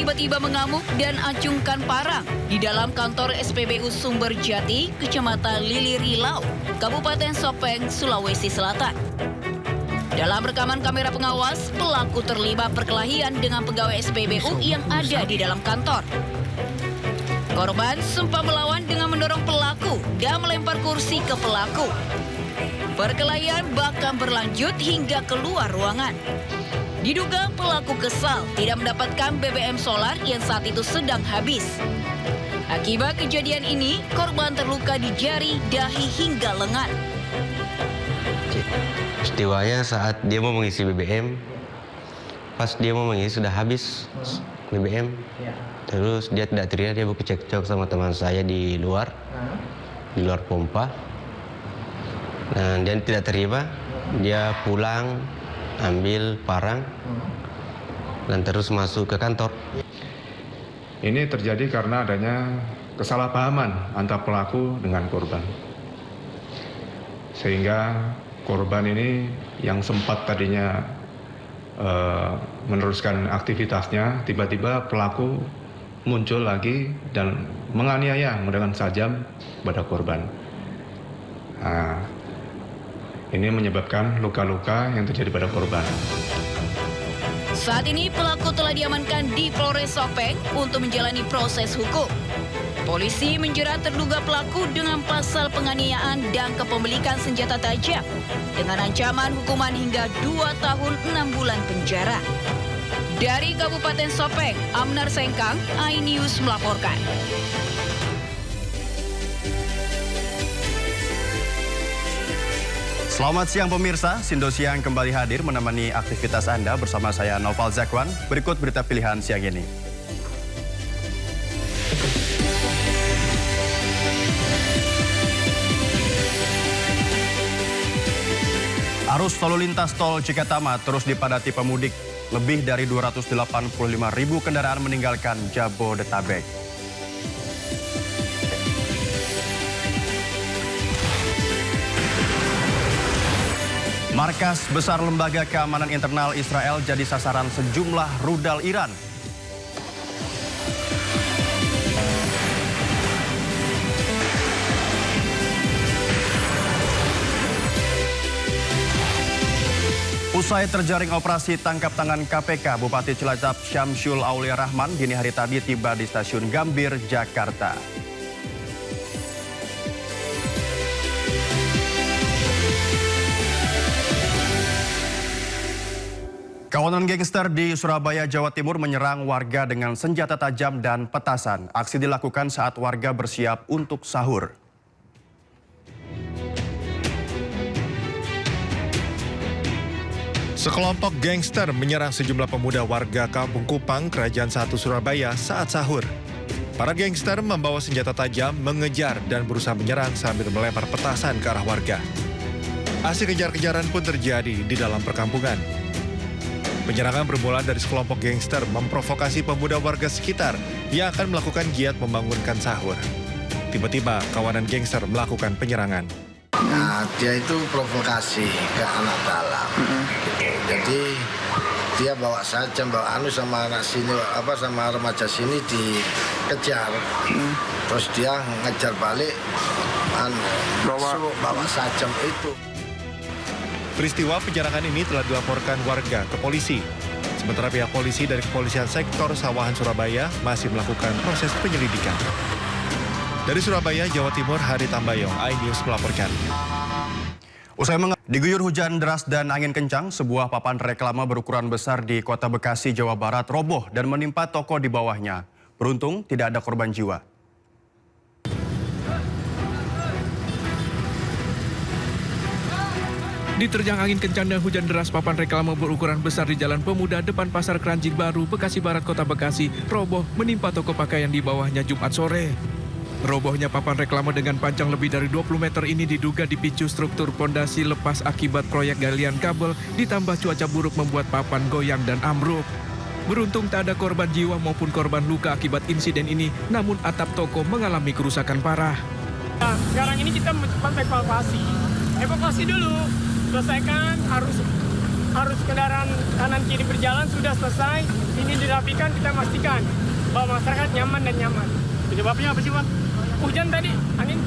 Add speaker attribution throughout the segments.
Speaker 1: tiba-tiba mengamuk dan acungkan parang di dalam kantor SPBU Sumber Jati, Kecamatan Lili Rilau, Kabupaten Sopeng, Sulawesi Selatan. Dalam rekaman kamera pengawas, pelaku terlibat perkelahian dengan pegawai SPBU yang ada di dalam kantor. Korban sempat melawan dengan mendorong pelaku dan melempar kursi ke pelaku. Perkelahian bahkan berlanjut hingga keluar ruangan. Diduga pelaku kesal tidak mendapatkan BBM solar yang saat itu sedang habis. Akibat kejadian ini, korban terluka di jari, dahi hingga lengan.
Speaker 2: Peristiwanya saat dia mau mengisi BBM, pas dia mau mengisi sudah habis BBM. Terus dia tidak terima, dia cekcok sama teman saya di luar pompa. Dan dia tidak terima, dia pulang, ambil parang, dan terus masuk ke kantor.
Speaker 3: Ini terjadi karena adanya kesalahpahaman antara pelaku dengan korban. Sehingga korban ini yang sempat tadinya meneruskan aktivitasnya, tiba-tiba pelaku muncul lagi dan menganiaya menggunakan tajam pada korban. Nah, ini menyebabkan luka-luka yang terjadi pada korban.
Speaker 1: Saat ini pelaku telah diamankan di Polres Sopeng untuk menjalani proses hukum. Polisi menjerat terduga pelaku dengan pasal penganiayaan dan kepemilikan senjata tajam dengan ancaman hukuman hingga 2 tahun 6 bulan penjara. Dari Kabupaten Sopeng, Amnar Sengkang, iNews melaporkan.
Speaker 4: Selamat siang pemirsa, Sindo Siang kembali hadir menemani aktivitas Anda bersama saya Noval Zakwan. Berikut berita pilihan siang ini. Arus lalu lintas tol Cikatama terus dipadati pemudik. Lebih dari 285.000 kendaraan meninggalkan Jabodetabek. Markas besar Lembaga Keamanan Internal Israel jadi sasaran sejumlah rudal Iran. Usai terjaring operasi tangkap tangan KPK, Bupati Cilacap Syamsul Aulia Rahman dini hari tadi tiba di Stasiun Gambir, Jakarta. Kawanan gangster di Surabaya, Jawa Timur menyerang warga dengan senjata tajam dan petasan. Aksi dilakukan saat warga bersiap untuk sahur.
Speaker 5: Sekelompok gangster menyerang sejumlah pemuda warga Kampung Kupang, Kerajaan 1 Surabaya saat sahur. Para gangster membawa senjata tajam, mengejar dan berusaha menyerang sambil melempar petasan ke arah warga. Aksi kejar-kejaran pun terjadi di dalam perkampungan. Penyerangan bermula dari sekelompok gangster memprovokasi pemuda warga sekitar yang akan melakukan giat membangunkan sahur. Tiba-tiba kawanan gangster melakukan penyerangan.
Speaker 6: Nah, dia itu provokasi ke anak dalam. Jadi dia bawa saja, bawa sama anak sini, sama remaja sini dikejar. Terus dia ngejar balik, bawa sajam itu.
Speaker 5: Peristiwa penyerangan ini telah dilaporkan warga ke polisi. Sementara pihak polisi dari Kepolisian Sektor Sawahan Surabaya masih melakukan proses penyelidikan. Dari Surabaya, Jawa Timur, Hari Tambayong, iNews melaporkan.
Speaker 4: Diguyur hujan deras dan angin kencang, sebuah papan reklame berukuran besar di Kota Bekasi, Jawa Barat roboh dan menimpa toko di bawahnya. Beruntung tidak ada korban jiwa.
Speaker 7: Diterjang angin kencang dan hujan deras, papan reklame berukuran besar di Jalan Pemuda depan Pasar Keranji Baru, Bekasi Barat, Kota Bekasi, roboh menimpa toko pakaian di bawahnya Jumat sore. Robohnya papan reklame dengan panjang lebih dari 20 meter ini diduga dipicu struktur pondasi lepas akibat proyek galian kabel, ditambah cuaca buruk membuat papan goyang dan ambruk. Beruntung tak ada korban jiwa maupun korban luka akibat insiden ini, namun atap toko mengalami kerusakan parah.
Speaker 8: Nah, sekarang ini kita mencoba evakuasi dulu, selesaikan arus arus kendaraan kanan kiri berjalan sudah selesai. Ini dirapikan, kita pastikan bahwa masyarakat nyaman dan nyaman. Penyebabnya apa sih, Bang? Hujan tadi, angin.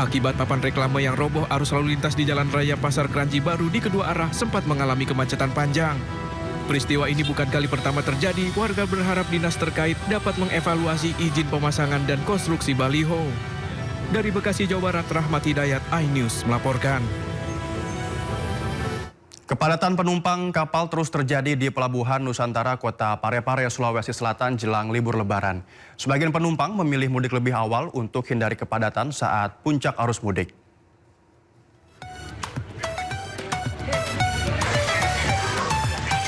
Speaker 7: Akibat papan reklame yang roboh, arus lalu lintas di Jalan Raya Pasar Kranji Baru di kedua arah sempat mengalami kemacetan panjang. Peristiwa ini bukan kali pertama terjadi. Warga berharap dinas terkait dapat mengevaluasi izin pemasangan dan konstruksi baliho. Dari Bekasi, Jawa Barat, Rahmat Hidayat, iNews melaporkan.
Speaker 4: Kepadatan penumpang kapal terus terjadi di Pelabuhan Nusantara Kota Parepare, Sulawesi Selatan jelang libur Lebaran. Sebagian penumpang memilih mudik lebih awal untuk hindari kepadatan saat puncak arus mudik.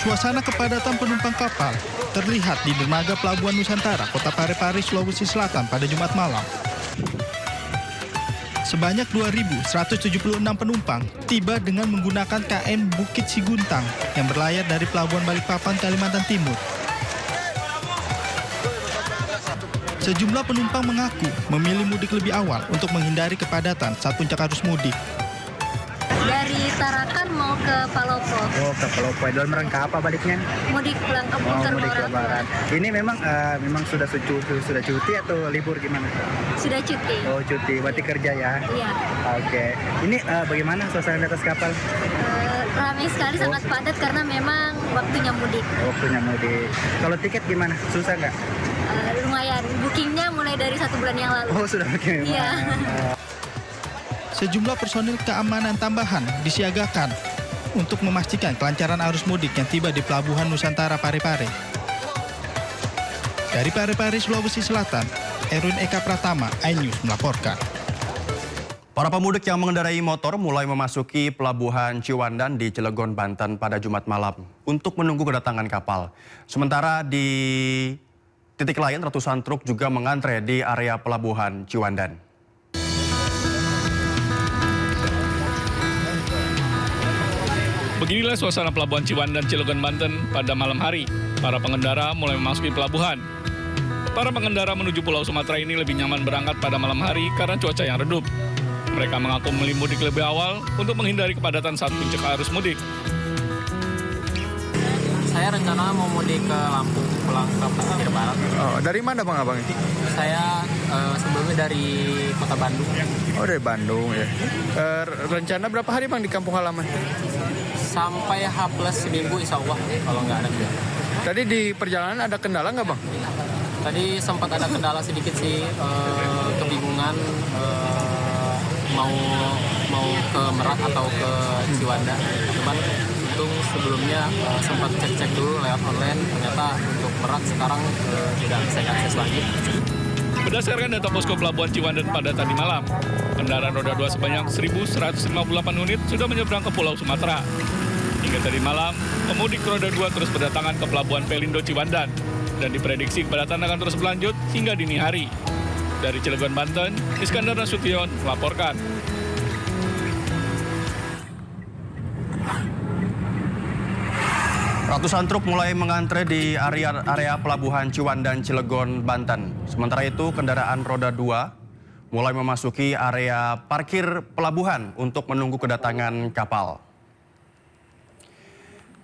Speaker 9: Suasana kepadatan penumpang kapal terlihat di dermaga Pelabuhan Nusantara Kota Parepare, Sulawesi Selatan pada Jumat malam. Sebanyak 2.176 penumpang tiba dengan menggunakan KM Bukit Siguntang yang berlayar dari Pelabuhan Balikpapan, Kalimantan Timur. Sejumlah penumpang mengaku memilih mudik lebih awal untuk menghindari kepadatan saat puncak arus mudik.
Speaker 10: Dari Tarakan mau ke Palopo.
Speaker 11: Oh, ke Palopo. Dalam rangka apa baliknya?
Speaker 10: Mudik pulang kampung ke
Speaker 11: mudik
Speaker 10: orang tua.
Speaker 11: Lebaran. Ini memang sudah cuti atau libur gimana?
Speaker 10: Sudah cuti.
Speaker 11: Oh, cuti. Berarti kerja ya?
Speaker 10: Iya.
Speaker 11: Oke. Ini bagaimana suasana di atas kapal?
Speaker 10: Ramai sekali, sangat padat karena memang waktunya mudik.
Speaker 11: Waktunya mudik. Kalau tiket gimana? Susah nggak?
Speaker 10: Lumayan. Bookingnya mulai dari 1 bulan yang lalu.
Speaker 11: Oh, sudah booking.
Speaker 10: Iya.
Speaker 9: Sejumlah personil keamanan tambahan disiagakan untuk memastikan kelancaran arus mudik yang tiba di Pelabuhan Nusantara Parepare. Dari Parepare, Sulawesi Selatan, Erwin Eka Pratama, iNews melaporkan.
Speaker 4: Para pemudik yang mengendarai motor mulai memasuki Pelabuhan Ciwandan di Cilegon, Banten pada Jumat malam untuk menunggu kedatangan kapal. Sementara di titik lain, ratusan truk juga mengantre di area Pelabuhan Ciwandan.
Speaker 12: Beginilah suasana Pelabuhan Ciwandan, Cilegon, Banten pada malam hari. Para pengendara mulai memasuki pelabuhan. Para pengendara menuju Pulau Sumatera ini lebih nyaman berangkat pada malam hari karena cuaca yang redup. Mereka mengaku memilih mudik lebih awal untuk menghindari kepadatan saat puncak arus mudik.
Speaker 13: Saya rencana mau mudik ke Lampung, pulang ke pesisir barat.
Speaker 14: Oh, dari mana Bang Abang?
Speaker 13: Saya sebelumnya dari kota Bandung.
Speaker 14: Oh, dari Bandung ya. Rencana berapa hari Bang di kampung halaman?
Speaker 13: Sampai H+ seminggu insya Allah kalau nggak ada.
Speaker 14: Tadi di perjalanan ada kendala nggak Bang?
Speaker 13: Tadi sempat ada kendala sedikit sih, kebingungan mau ke Merak atau ke Ciwandan. Cuman untung sebelumnya sempat cek dulu lewat online, ternyata untuk Merak sekarang tidak bisa diakses lagi.
Speaker 12: Berdasarkan data posko Pelabuhan Ciwandan pada tadi malam, kendaraan roda 2 sebanyak 1.158 unit sudah menyeberang ke Pulau Sumatera. Hingga tadi malam, pemudik roda 2 terus berdatangan ke Pelabuhan Pelindo Ciwandan dan diprediksi kepadatan akan terus berlanjut hingga dini hari. Dari Cilegon, Banten, Iskandar Nasution melaporkan.
Speaker 4: Ratusan truk mulai mengantre di area Pelabuhan Ciwandan, Cilegon, Banten. Sementara itu, kendaraan roda 2 mulai memasuki area parkir pelabuhan untuk menunggu kedatangan kapal.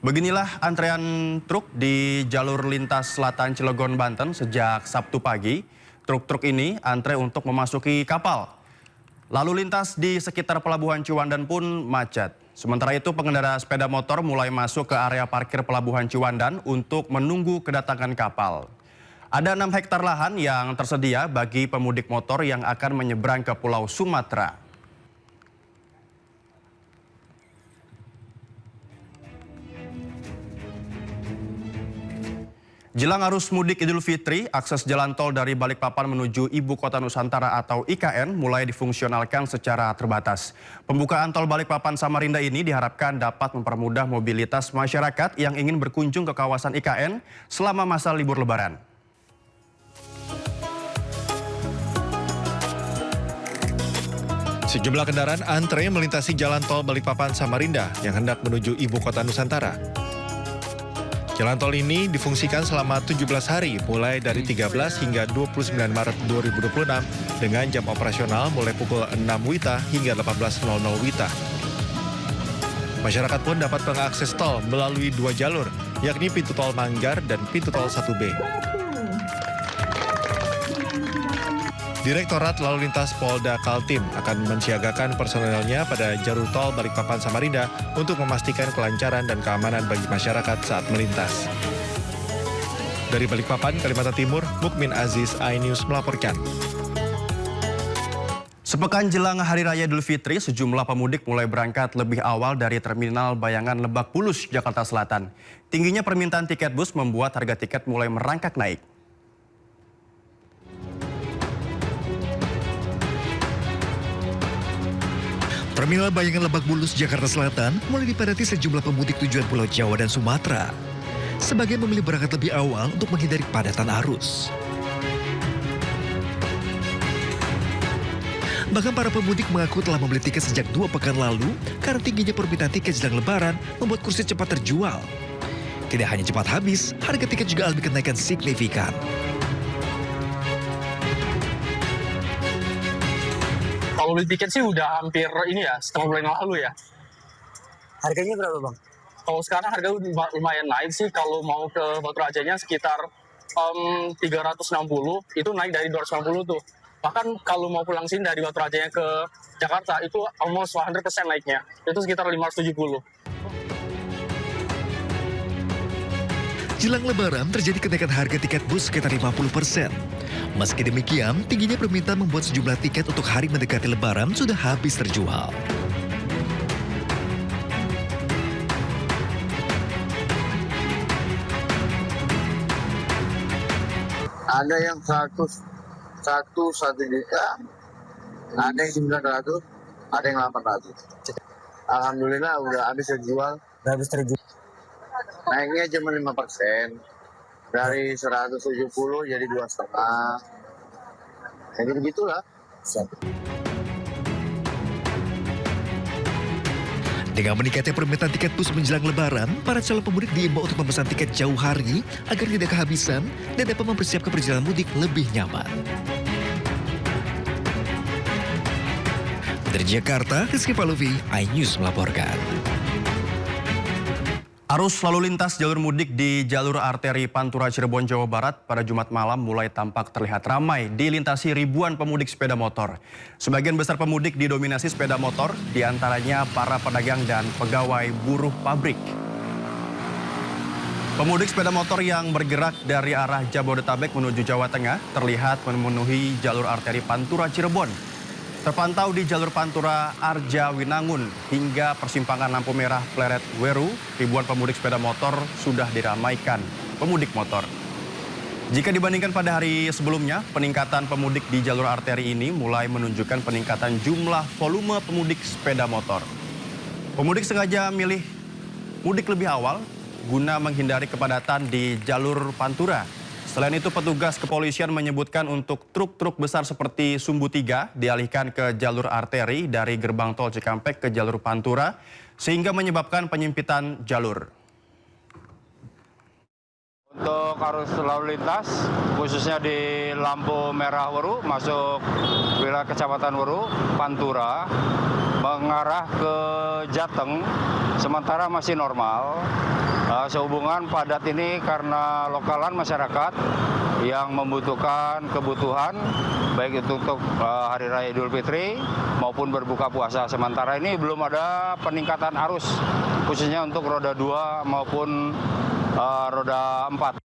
Speaker 4: Beginilah antrean truk di jalur lintas selatan Cilegon, Banten sejak Sabtu pagi. Truk-truk ini antre untuk memasuki kapal. Lalu lintas di sekitar Pelabuhan Ciwandan pun macet. Sementara itu, pengendara sepeda motor mulai masuk ke area parkir Pelabuhan Ciwandan untuk menunggu kedatangan kapal. Ada 6 hektar lahan yang tersedia bagi pemudik motor yang akan menyeberang ke Pulau Sumatera. Jelang arus mudik Idul Fitri, akses jalan tol dari Balikpapan menuju Ibu Kota Nusantara atau IKN mulai difungsionalkan secara terbatas. Pembukaan tol Balikpapan Samarinda ini diharapkan dapat mempermudah mobilitas masyarakat yang ingin berkunjung ke kawasan IKN selama masa libur Lebaran.
Speaker 5: Sejumlah kendaraan antre melintasi jalan tol Balikpapan Samarinda yang hendak menuju Ibu Kota Nusantara. Jalan tol ini difungsikan selama 17 hari mulai dari 13 hingga 29 Maret 2026 dengan jam operasional mulai pukul 6 WITA hingga 18.00 WITA. Masyarakat pun dapat mengakses tol melalui 2 jalur, yakni pintu tol Manggar dan pintu tol 1B. Direktorat Lalu Lintas Polda Kaltim akan mensiagakan personelnya pada jalur tol Balikpapan Samarinda untuk memastikan kelancaran dan keamanan bagi masyarakat saat melintas. Dari Balikpapan, Kalimantan Timur, Mukmin Aziz, iNews melaporkan.
Speaker 4: Sepekan jelang Hari Raya Idul Fitri, sejumlah pemudik mulai berangkat lebih awal dari Terminal Bayangan Lebak Bulus, Jakarta Selatan. Tingginya permintaan tiket bus membuat harga tiket mulai merangkak naik.
Speaker 15: Terminal Bayangan Lebak Bulus, Jakarta Selatan mulai dipadati sejumlah pemudik tujuan Pulau Jawa dan Sumatera. Sebagian memilih berangkat lebih awal untuk menghindari kepadatan arus. Bahkan para pemudik mengaku telah membeli tiket sejak 2 pekan lalu karena tingginya permintaan tiket jelang Lebaran membuat kursi cepat terjual. Tidak hanya cepat habis, harga tiket juga alami kenaikan signifikan.
Speaker 16: Kalau beli tiket sih udah hampir ini ya, setengah bulan yang lalu ya. Harganya berapa bang? Kalau sekarang harga lumayan naik sih, kalau mau ke Batu Rajanya sekitar 360, itu naik dari 290 tuh. Bahkan kalau mau pulang sini dari Batu Rajanya ke Jakarta, itu almost 100% naiknya. Itu sekitar 570.
Speaker 15: Jelang Lebaran terjadi kenaikan harga tiket bus sekitar 50%. Meski demikian, tingginya permintaan membuat sejumlah tiket untuk hari mendekati Lebaran sudah habis terjual.
Speaker 17: Ada yang 1 juta, ada yang 900, ada yang 800. Alhamdulillah udah habis terjual. Naiknya cuma 5%. Dari 170 jadi 2,5. Ya gitu-gitulah.
Speaker 15: Dengan meningkatnya permintaan tiket bus menjelang Lebaran, para calon pemudik diimbau untuk memesan tiket jauh hari agar tidak kehabisan dan dapat mempersiapkan perjalanan mudik lebih nyaman. Dari Jakarta, Rizky Paluvi, iNews melaporkan.
Speaker 4: Arus lalu lintas jalur mudik di jalur arteri Pantura Cirebon, Jawa Barat pada Jumat malam mulai tampak terlihat ramai dilintasi ribuan pemudik sepeda motor. Sebagian besar pemudik didominasi sepeda motor, diantaranya para pedagang dan pegawai buruh pabrik. Pemudik sepeda motor yang bergerak dari arah Jabodetabek menuju Jawa Tengah terlihat memenuhi jalur arteri Pantura Cirebon. Terpantau di jalur Pantura Arja Winangun hingga persimpangan lampu merah Pleret Weru, ribuan pemudik sepeda motor sudah diramaikan pemudik motor. Jika dibandingkan pada hari sebelumnya, peningkatan pemudik di jalur arteri ini mulai menunjukkan peningkatan jumlah volume pemudik sepeda motor. Pemudik sengaja milih mudik lebih awal guna menghindari kepadatan di jalur Pantura. Selain itu, petugas kepolisian menyebutkan untuk truk-truk besar seperti Sumbu 3 dialihkan ke jalur arteri dari gerbang tol Cikampek ke jalur Pantura, sehingga menyebabkan penyempitan jalur.
Speaker 18: Untuk arus lalu lintas, khususnya di lampu merah Weru, masuk wilayah Kecamatan Weru, Pantura, mengarah ke Jateng, sementara masih normal. Sehubungan padat ini karena lokalan masyarakat yang membutuhkan kebutuhan baik itu untuk Hari Raya Idul Fitri maupun berbuka puasa. Sementara ini belum ada peningkatan arus khususnya untuk roda 2 maupun roda 4.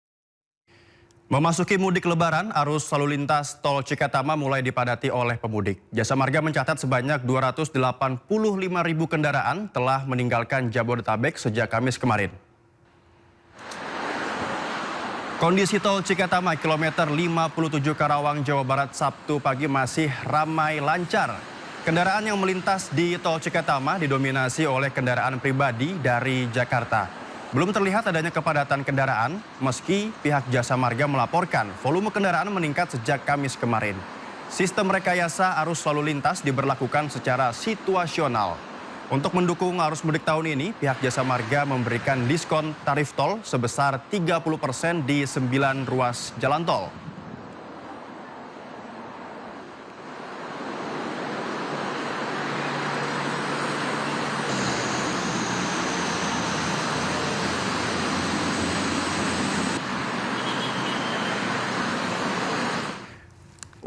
Speaker 4: Memasuki mudik Lebaran, arus lalu lintas tol Cikatama mulai dipadati oleh pemudik. Jasa Marga mencatat sebanyak 285.000 kendaraan telah meninggalkan Jabodetabek sejak Kamis kemarin. Kondisi tol Cikatama kilometer 57 Karawang, Jawa Barat Sabtu pagi masih ramai lancar. Kendaraan yang melintas di tol Cikatama didominasi oleh kendaraan pribadi dari Jakarta. Belum terlihat adanya kepadatan kendaraan meski pihak Jasa Marga melaporkan volume kendaraan meningkat sejak Kamis kemarin. Sistem rekayasa arus lalu lintas diberlakukan secara situasional. Untuk mendukung arus mudik tahun ini, pihak Jasa Marga memberikan diskon tarif tol sebesar 30% di 9 ruas jalan tol.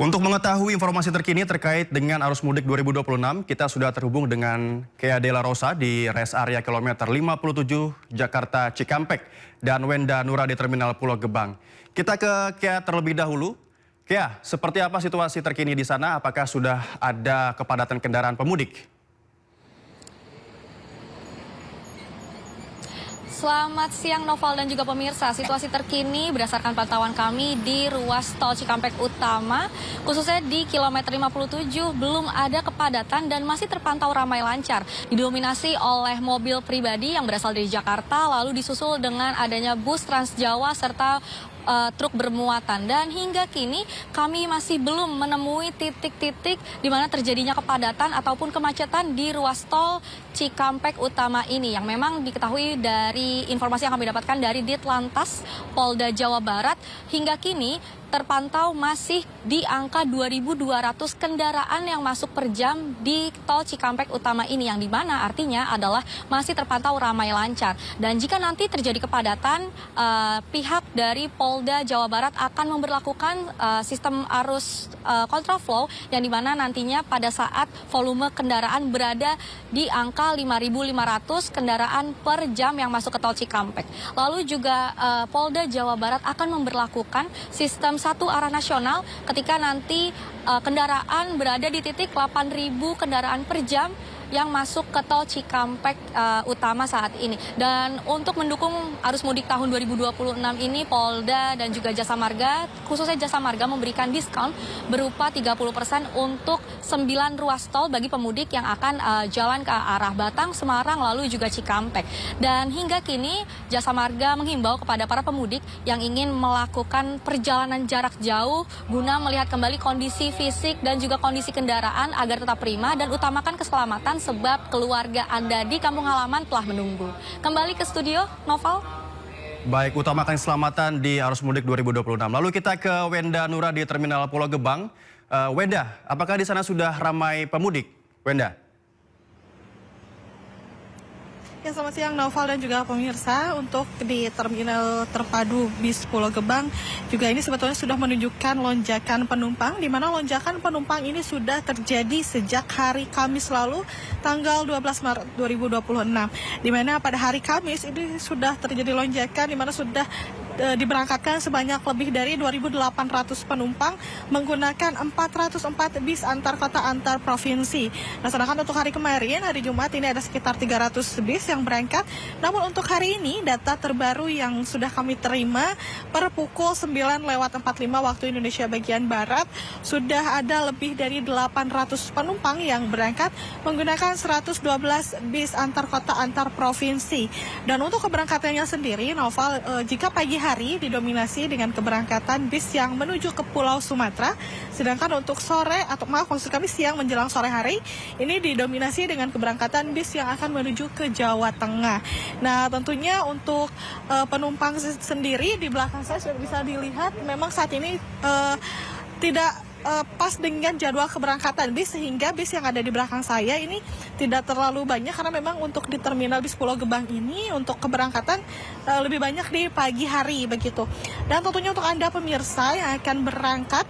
Speaker 4: Untuk mengetahui informasi terkini terkait dengan arus mudik 2026, kita sudah terhubung dengan Kea Dela Rosa di rest area kilometer 57 Jakarta Cikampek dan Wenda Nura di Terminal Pulau Gebang. Kita ke Kea terlebih dahulu. Kea, seperti apa situasi terkini di sana? Apakah sudah ada kepadatan kendaraan pemudik?
Speaker 19: Selamat siang Noval dan juga pemirsa. Situasi terkini berdasarkan pantauan kami di ruas tol Cikampek Utama, khususnya di kilometer 57 belum ada kepadatan dan masih terpantau ramai lancar. Didominasi oleh mobil pribadi yang berasal dari Jakarta, lalu disusul dengan adanya bus Trans Jawa serta truk bermuatan. Dan hingga kini kami masih belum menemui titik-titik di mana terjadinya kepadatan ataupun kemacetan di ruas tol Cikampek Utama ini, yang memang diketahui dari informasi yang kami dapatkan dari Ditlantas Polda Jawa Barat, hingga kini terpantau masih di angka 2.200 kendaraan yang masuk per jam di tol Cikampek Utama ini, yang dimana artinya adalah masih terpantau ramai lancar. Dan jika nanti terjadi kepadatan, pihak dari Polda Jawa Barat akan memberlakukan sistem arus kontraflow, yang dimana nantinya pada saat volume kendaraan berada di angka 5.500 kendaraan per jam yang masuk ke tol Cikampek. Lalu juga Polda Jawa Barat akan memberlakukan sistem satu arah nasional ketika nanti kendaraan berada di titik 8.000 kendaraan per jam yang masuk ke tol Cikampek Utama saat ini. Dan untuk mendukung arus mudik tahun 2026 ini, Polda dan juga Jasa Marga, khususnya Jasa Marga memberikan diskon berupa 30% untuk 9 ruas tol bagi pemudik yang akan jalan ke arah Batang, Semarang, lalu juga Cikampek. Dan hingga kini Jasa Marga menghimbau kepada para pemudik yang ingin melakukan perjalanan jarak jauh guna melihat kembali kondisi fisik dan juga kondisi kendaraan agar tetap prima dan utamakan keselamatan, sebab keluarga Anda di kampung halaman telah menunggu. Kembali ke studio, Noval.
Speaker 4: Baik, utamakan keselamatan di arus mudik 2026. Lalu kita ke Wenda Nura di Terminal Pulau Gebang. Wenda, apakah di sana sudah ramai pemudik? Wenda.
Speaker 20: Ya, selamat siang Noval dan juga pemirsa. Untuk di Terminal Terpadu Bis Pulau Gebang juga ini sebetulnya sudah menunjukkan lonjakan penumpang, di mana lonjakan penumpang ini sudah terjadi sejak hari Kamis lalu, tanggal 12 Maret 2026. Di mana pada hari Kamis ini sudah terjadi lonjakan, di mana sudah diberangkatkan sebanyak lebih dari 2.800 penumpang menggunakan 404 bis antar kota antar provinsi. Nah, sedangkan untuk hari kemarin, hari Jumat, ini ada sekitar 300 bis yang berangkat. Namun untuk hari ini, data terbaru yang sudah kami terima per pukul 9:45 waktu Indonesia bagian Barat, sudah ada lebih dari 800 penumpang yang berangkat menggunakan 112 bis antar kota antar provinsi. Dan untuk keberangkatannya sendiri, Noval, jika pagi hari didominasi dengan keberangkatan bis yang menuju ke Pulau Sumatera, sedangkan untuk sore maksud kami siang menjelang sore hari ini didominasi dengan keberangkatan bis yang akan menuju ke Jawa Tengah. Nah, tentunya untuk penumpang sendiri di belakang saya sudah bisa dilihat memang saat ini tidak pas dengan jadwal keberangkatan bis, sehingga bis yang ada di belakang saya ini tidak terlalu banyak, karena memang untuk di Terminal Bis Pulau Gebang ini untuk keberangkatan lebih banyak di pagi hari begitu. Dan tentunya untuk Anda pemirsa yang akan berangkat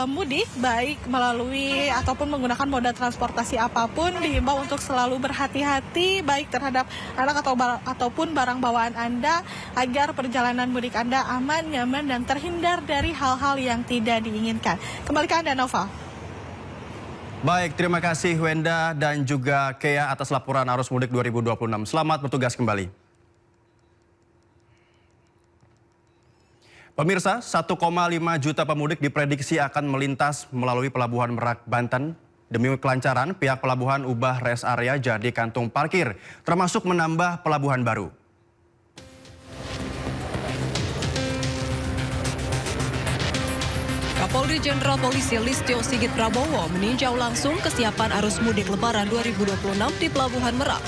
Speaker 20: mudik baik melalui ataupun menggunakan moda transportasi apapun, diimbau untuk selalu berhati-hati baik terhadap anak ataupun barang bawaan Anda, agar perjalanan mudik Anda aman, nyaman, dan terhindar dari hal-hal yang tidak diinginkan. Kembali ke Anda, Nova.
Speaker 4: Baik, terima kasih Wenda dan juga Kea atas laporan arus mudik 2026. Selamat bertugas kembali. Pemirsa, 1,5 juta pemudik diprediksi akan melintas melalui Pelabuhan Merak, Banten. Demi kelancaran, pihak pelabuhan ubah rest area jadi kantung parkir, termasuk menambah pelabuhan baru.
Speaker 21: Kapolri Jenderal Polisi Listio Sigit Prabowo meninjau langsung kesiapan arus mudik Lebaran 2026 di Pelabuhan Merak.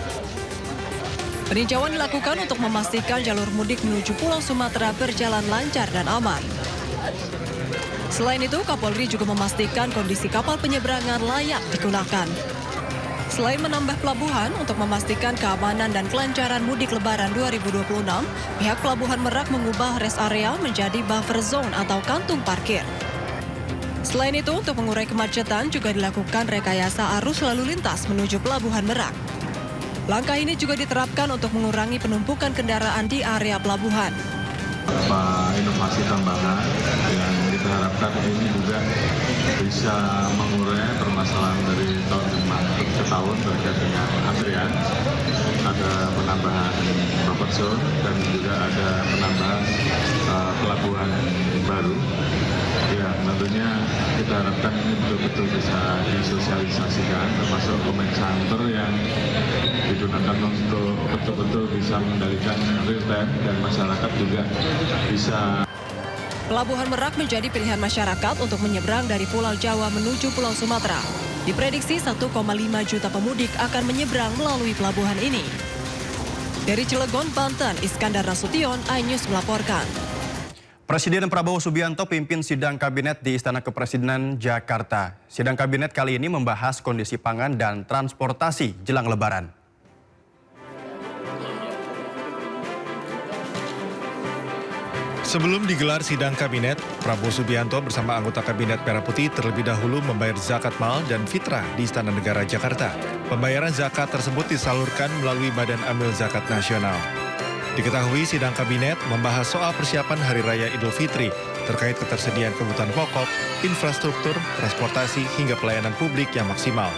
Speaker 21: Peninjauan dilakukan untuk memastikan jalur mudik menuju Pulau Sumatera berjalan lancar dan aman. Selain itu, Kapolri juga memastikan kondisi kapal penyeberangan layak digunakan. Selain menambah pelabuhan untuk memastikan keamanan dan kelancaran mudik Lebaran 2026, pihak Pelabuhan Merak mengubah rest area menjadi buffer zone atau kantung parkir. Selain itu, untuk mengurai kemacetan juga dilakukan rekayasa arus lalu lintas menuju Pelabuhan Merak. Langkah ini juga diterapkan untuk mengurangi penumpukan kendaraan di area pelabuhan.
Speaker 2: Inovasi tambahan yang kita harapkan ini juga bisa mengurai permasalahan dari tahun ke tahun terkait dengan antrian. Ada penambahan buffer zone dan juga ada penambahan pelabuhan baru. Ya, tentunya kita harapkan ini betul-betul bisa disosialisasikan, termasuk comment center yang digunakan untuk betul-betul bisa mengendalikan real time dan masyarakat juga bisa.
Speaker 21: Pelabuhan Merak menjadi pilihan masyarakat untuk menyeberang dari Pulau Jawa menuju Pulau Sumatera. Diprediksi 1,5 juta pemudik akan menyeberang melalui pelabuhan ini. Dari Cilegon, Banten, Iskandar Nasution, iNews melaporkan.
Speaker 4: Presiden Prabowo Subianto pimpin sidang kabinet di Istana Kepresidenan Jakarta. Sidang kabinet kali ini membahas kondisi pangan dan transportasi jelang Lebaran.
Speaker 5: Sebelum digelar sidang kabinet, Prabowo Subianto bersama anggota kabinet Merah Putih terlebih dahulu membayar zakat mal dan fitrah di Istana Negara Jakarta. Pembayaran zakat tersebut disalurkan melalui Badan Amil Zakat Nasional. Diketahui sidang kabinet membahas soal persiapan Hari Raya Idul Fitri terkait ketersediaan kebutuhan pokok, infrastruktur, transportasi hingga pelayanan publik yang maksimal.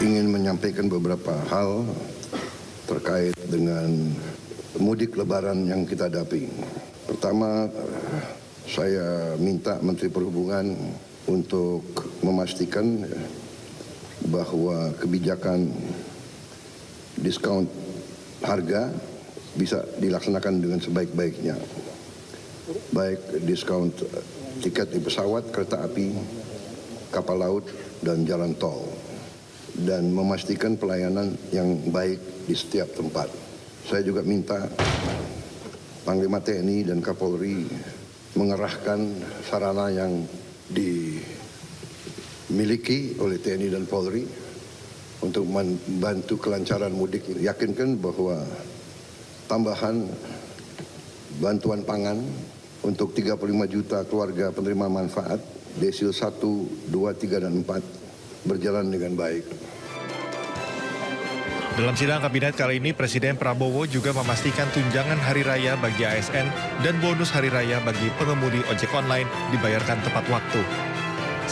Speaker 22: Ingin menyampaikan beberapa hal terkait dengan mudik Lebaran yang kita hadapi. Pertama, saya minta Menteri Perhubungan untuk memastikan bahwa kebijakan diskon harga bisa dilaksanakan dengan sebaik-baiknya. Baik diskon tiket di pesawat, kereta api, kapal laut, dan jalan tol. Dan memastikan pelayanan yang baik di setiap tempat. Saya juga minta Panglima TNI dan Kapolri mengerahkan sarana yang dimiliki oleh TNI dan Polri untuk membantu kelancaran mudik. Yakinkan bahwa tambahan bantuan pangan untuk 35 juta keluarga penerima manfaat desil 1, 2, 3, dan 4 berjalan dengan baik.
Speaker 5: Dalam sidang kabinet kali ini, Presiden Prabowo juga memastikan tunjangan hari raya bagi ASN dan bonus hari raya bagi pengemudi ojek online dibayarkan tepat waktu.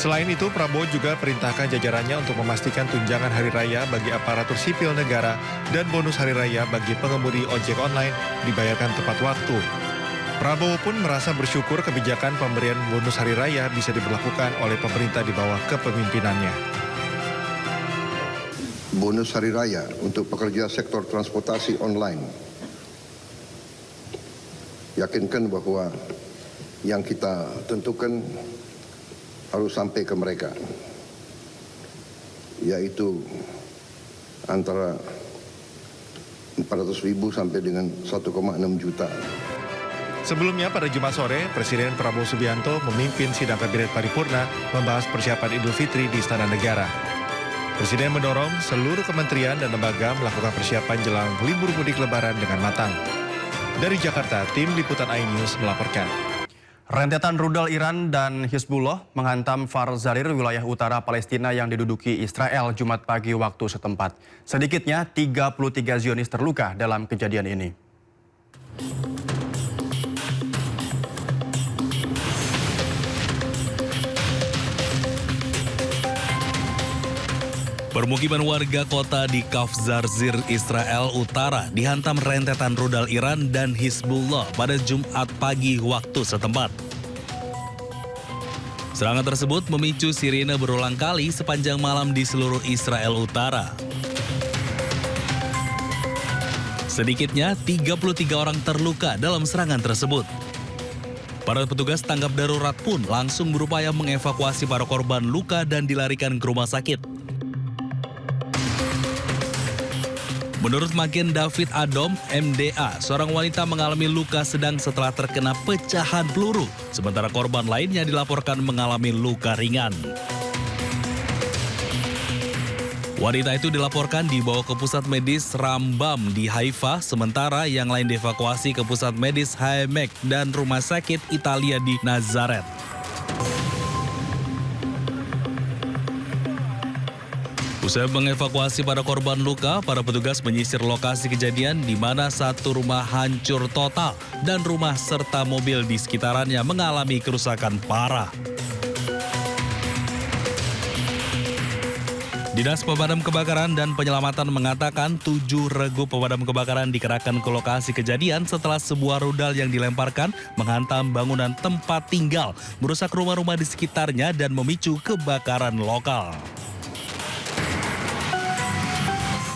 Speaker 5: Selain itu, Prabowo juga perintahkan jajarannya untuk memastikan tunjangan hari raya bagi aparatur sipil negara dan bonus hari raya bagi pengemudi ojek online dibayarkan tepat waktu. Prabowo pun merasa bersyukur kebijakan pemberian bonus hari raya bisa diberlakukan oleh pemerintah di bawah kepemimpinannya.
Speaker 22: Bonus hari raya untuk pekerja sektor transportasi online. Yakinkan bahwa yang kita tentukan harus sampai ke mereka, yaitu antara 400.000 sampai dengan 1,6 juta.
Speaker 5: Sebelumnya pada Jumat sore, Presiden Prabowo Subianto memimpin sidang kabinet paripurna membahas persiapan Idul Fitri di Istana Negara. Presiden mendorong seluruh kementerian dan lembaga melakukan persiapan jelang libur mudik Lebaran dengan matang. Dari Jakarta, tim liputan iNews melaporkan.
Speaker 4: Rentetan rudal Iran dan Hizbullah menghantam Kfar Zarir, wilayah utara Palestina yang diduduki Israel Jumat pagi waktu setempat. Sedikitnya 33 Zionis terluka dalam kejadian ini.
Speaker 23: Permukiman warga kota di Kfar Zarir, Israel Utara dihantam rentetan rudal Iran dan Hizbullah pada Jumat pagi waktu setempat. Serangan tersebut memicu sirine berulang kali sepanjang malam di seluruh Israel Utara. Sedikitnya 33 orang terluka dalam serangan tersebut. Para petugas tanggap darurat pun langsung berupaya mengevakuasi para korban luka dan dilarikan ke rumah sakit. Menurut Magen David Adom, MDA, seorang wanita mengalami luka sedang setelah terkena pecahan peluru, sementara korban lainnya dilaporkan mengalami luka ringan. Wanita itu dilaporkan dibawa ke pusat medis Rambam di Haifa, sementara yang lain dievakuasi ke pusat medis Haimek dan rumah sakit Italia di Nazaret. Usai mengevakuasi para korban luka, para petugas menyisir lokasi kejadian di mana satu rumah hancur total dan rumah serta mobil di sekitarannya mengalami kerusakan parah. Dinas Pemadam Kebakaran dan Penyelamatan mengatakan 7 regu pemadam kebakaran dikerahkan ke lokasi kejadian setelah sebuah rudal yang dilemparkan menghantam bangunan tempat tinggal, merusak rumah-rumah di sekitarnya dan memicu kebakaran lokal.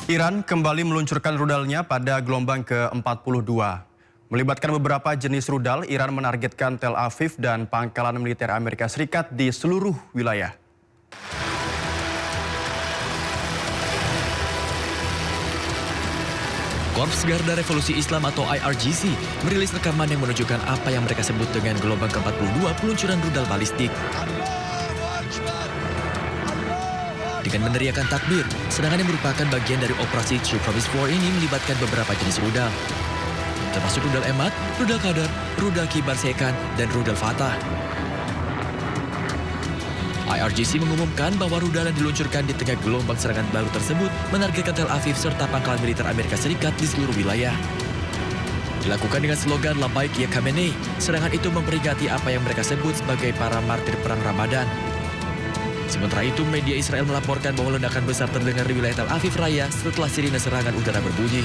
Speaker 4: Iran kembali meluncurkan rudalnya pada gelombang ke-42. Melibatkan beberapa jenis rudal, Iran menargetkan Tel Aviv dan pangkalan militer Amerika Serikat di seluruh wilayah.
Speaker 1: Korps Garda Revolusi Islam atau IRGC merilis rekaman yang menunjukkan apa yang mereka sebut dengan gelombang ke-42 peluncuran rudal balistik. Dengan meneriakan takbir, serangan yang merupakan bagian dari operasi True Promise 4 ini melibatkan beberapa jenis rudal, termasuk rudal Emad, rudal Qadar, rudal Kibar Sekan, dan rudal Fatah. IRGC mengumumkan bahwa rudal yang diluncurkan di tengah gelombang serangan baru tersebut menargetkan Tel Aviv serta pangkalan militer Amerika Serikat di seluruh wilayah. Dilakukan dengan slogan Labaik Ya Khamenei, serangan itu memperingati apa yang mereka sebut sebagai para martir perang Ramadan. Sementara itu, media Israel melaporkan bahwa ledakan besar terdengar di wilayah Tel Aviv Raya setelah sirine serangan udara berbunyi.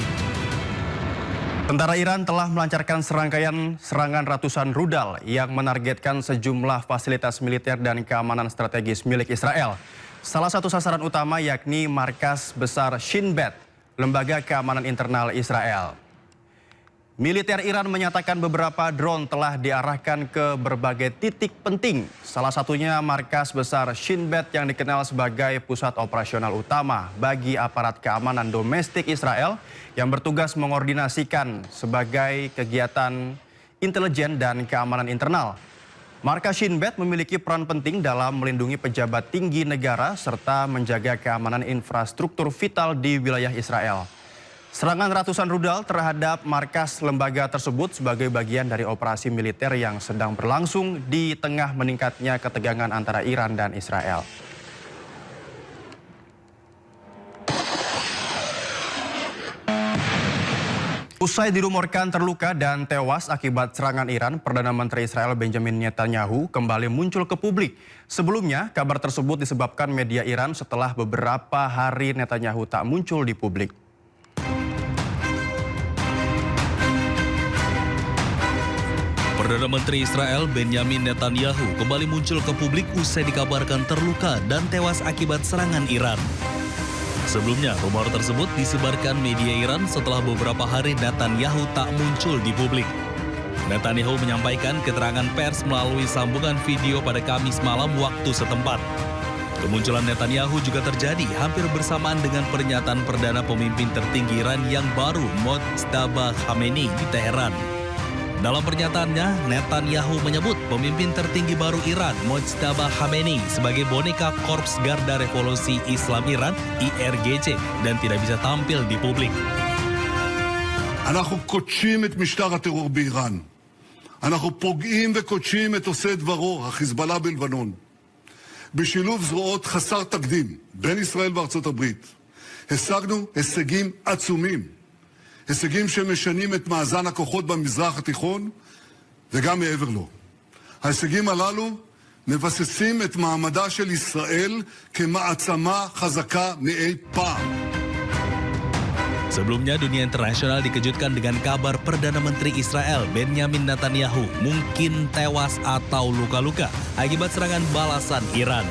Speaker 4: Tentara Iran telah melancarkan serangkaian serangan ratusan rudal yang menargetkan sejumlah fasilitas militer dan keamanan strategis milik Israel. Salah satu sasaran utama yakni markas besar Shin Bet, lembaga keamanan internal Israel. Militer Iran menyatakan beberapa drone telah diarahkan ke berbagai titik penting. Salah satunya markas besar Shin Bet yang dikenal sebagai pusat operasional utama bagi aparat keamanan domestik Israel yang bertugas mengordinasikan sebagai kegiatan intelijen dan keamanan internal. Markas Shin Bet memiliki peran penting dalam melindungi pejabat tinggi negara serta menjaga keamanan infrastruktur vital di wilayah Israel. Serangan ratusan rudal terhadap markas lembaga tersebut sebagai bagian dari operasi militer yang sedang berlangsung di tengah meningkatnya ketegangan antara Iran dan Israel. Usai dirumorkan terluka dan tewas akibat serangan Iran, Perdana Menteri Israel Benjamin Netanyahu kembali muncul ke publik. Sebelumnya, kabar tersebut disebabkan media Iran setelah beberapa hari Netanyahu tak muncul di publik.
Speaker 23: Perdana Menteri Israel Benjamin Netanyahu kembali muncul ke publik usai dikabarkan terluka dan tewas akibat serangan Iran. Sebelumnya, rumor tersebut disebarkan media Iran setelah beberapa hari Netanyahu tak muncul di publik. Netanyahu menyampaikan keterangan pers melalui sambungan video pada Kamis malam waktu setempat. Kemunculan Netanyahu juga terjadi hampir bersamaan dengan pernyataan Perdana Pemimpin tertinggi Iran yang baru, Mojtaba Khamenei, di Teheran. Dalam pernyataannya, Netanyahu menyebut pemimpin tertinggi baru Iran, Mojtaba Khamenei, sebagai boneka Korps Garda Revolusi Islam Iran, IRGC, dan tidak bisa tampil di publik.
Speaker 3: אנחנו קודשים את משטר הטרור באיראן. אנחנו פוגעים וקודשים את עושי דברו, החיזבאללה בלבנון. בשילוב זרועות חסר תקדים בין ישראל וארצות הברית, השגנו הישגים עצומים. הישגים שמשנים את מאזן הכוחות במזרח התיכון וגם מעבר לו. ההישגים הללו מבססים את מעמדה של ישראל כמעצמה חזקה מאי פעם.
Speaker 23: Sebelumnya, dunia internasional dikejutkan dengan kabar Perdana Menteri Israel Benjamin Netanyahu mungkin tewas atau luka-luka akibat serangan balasan Iran.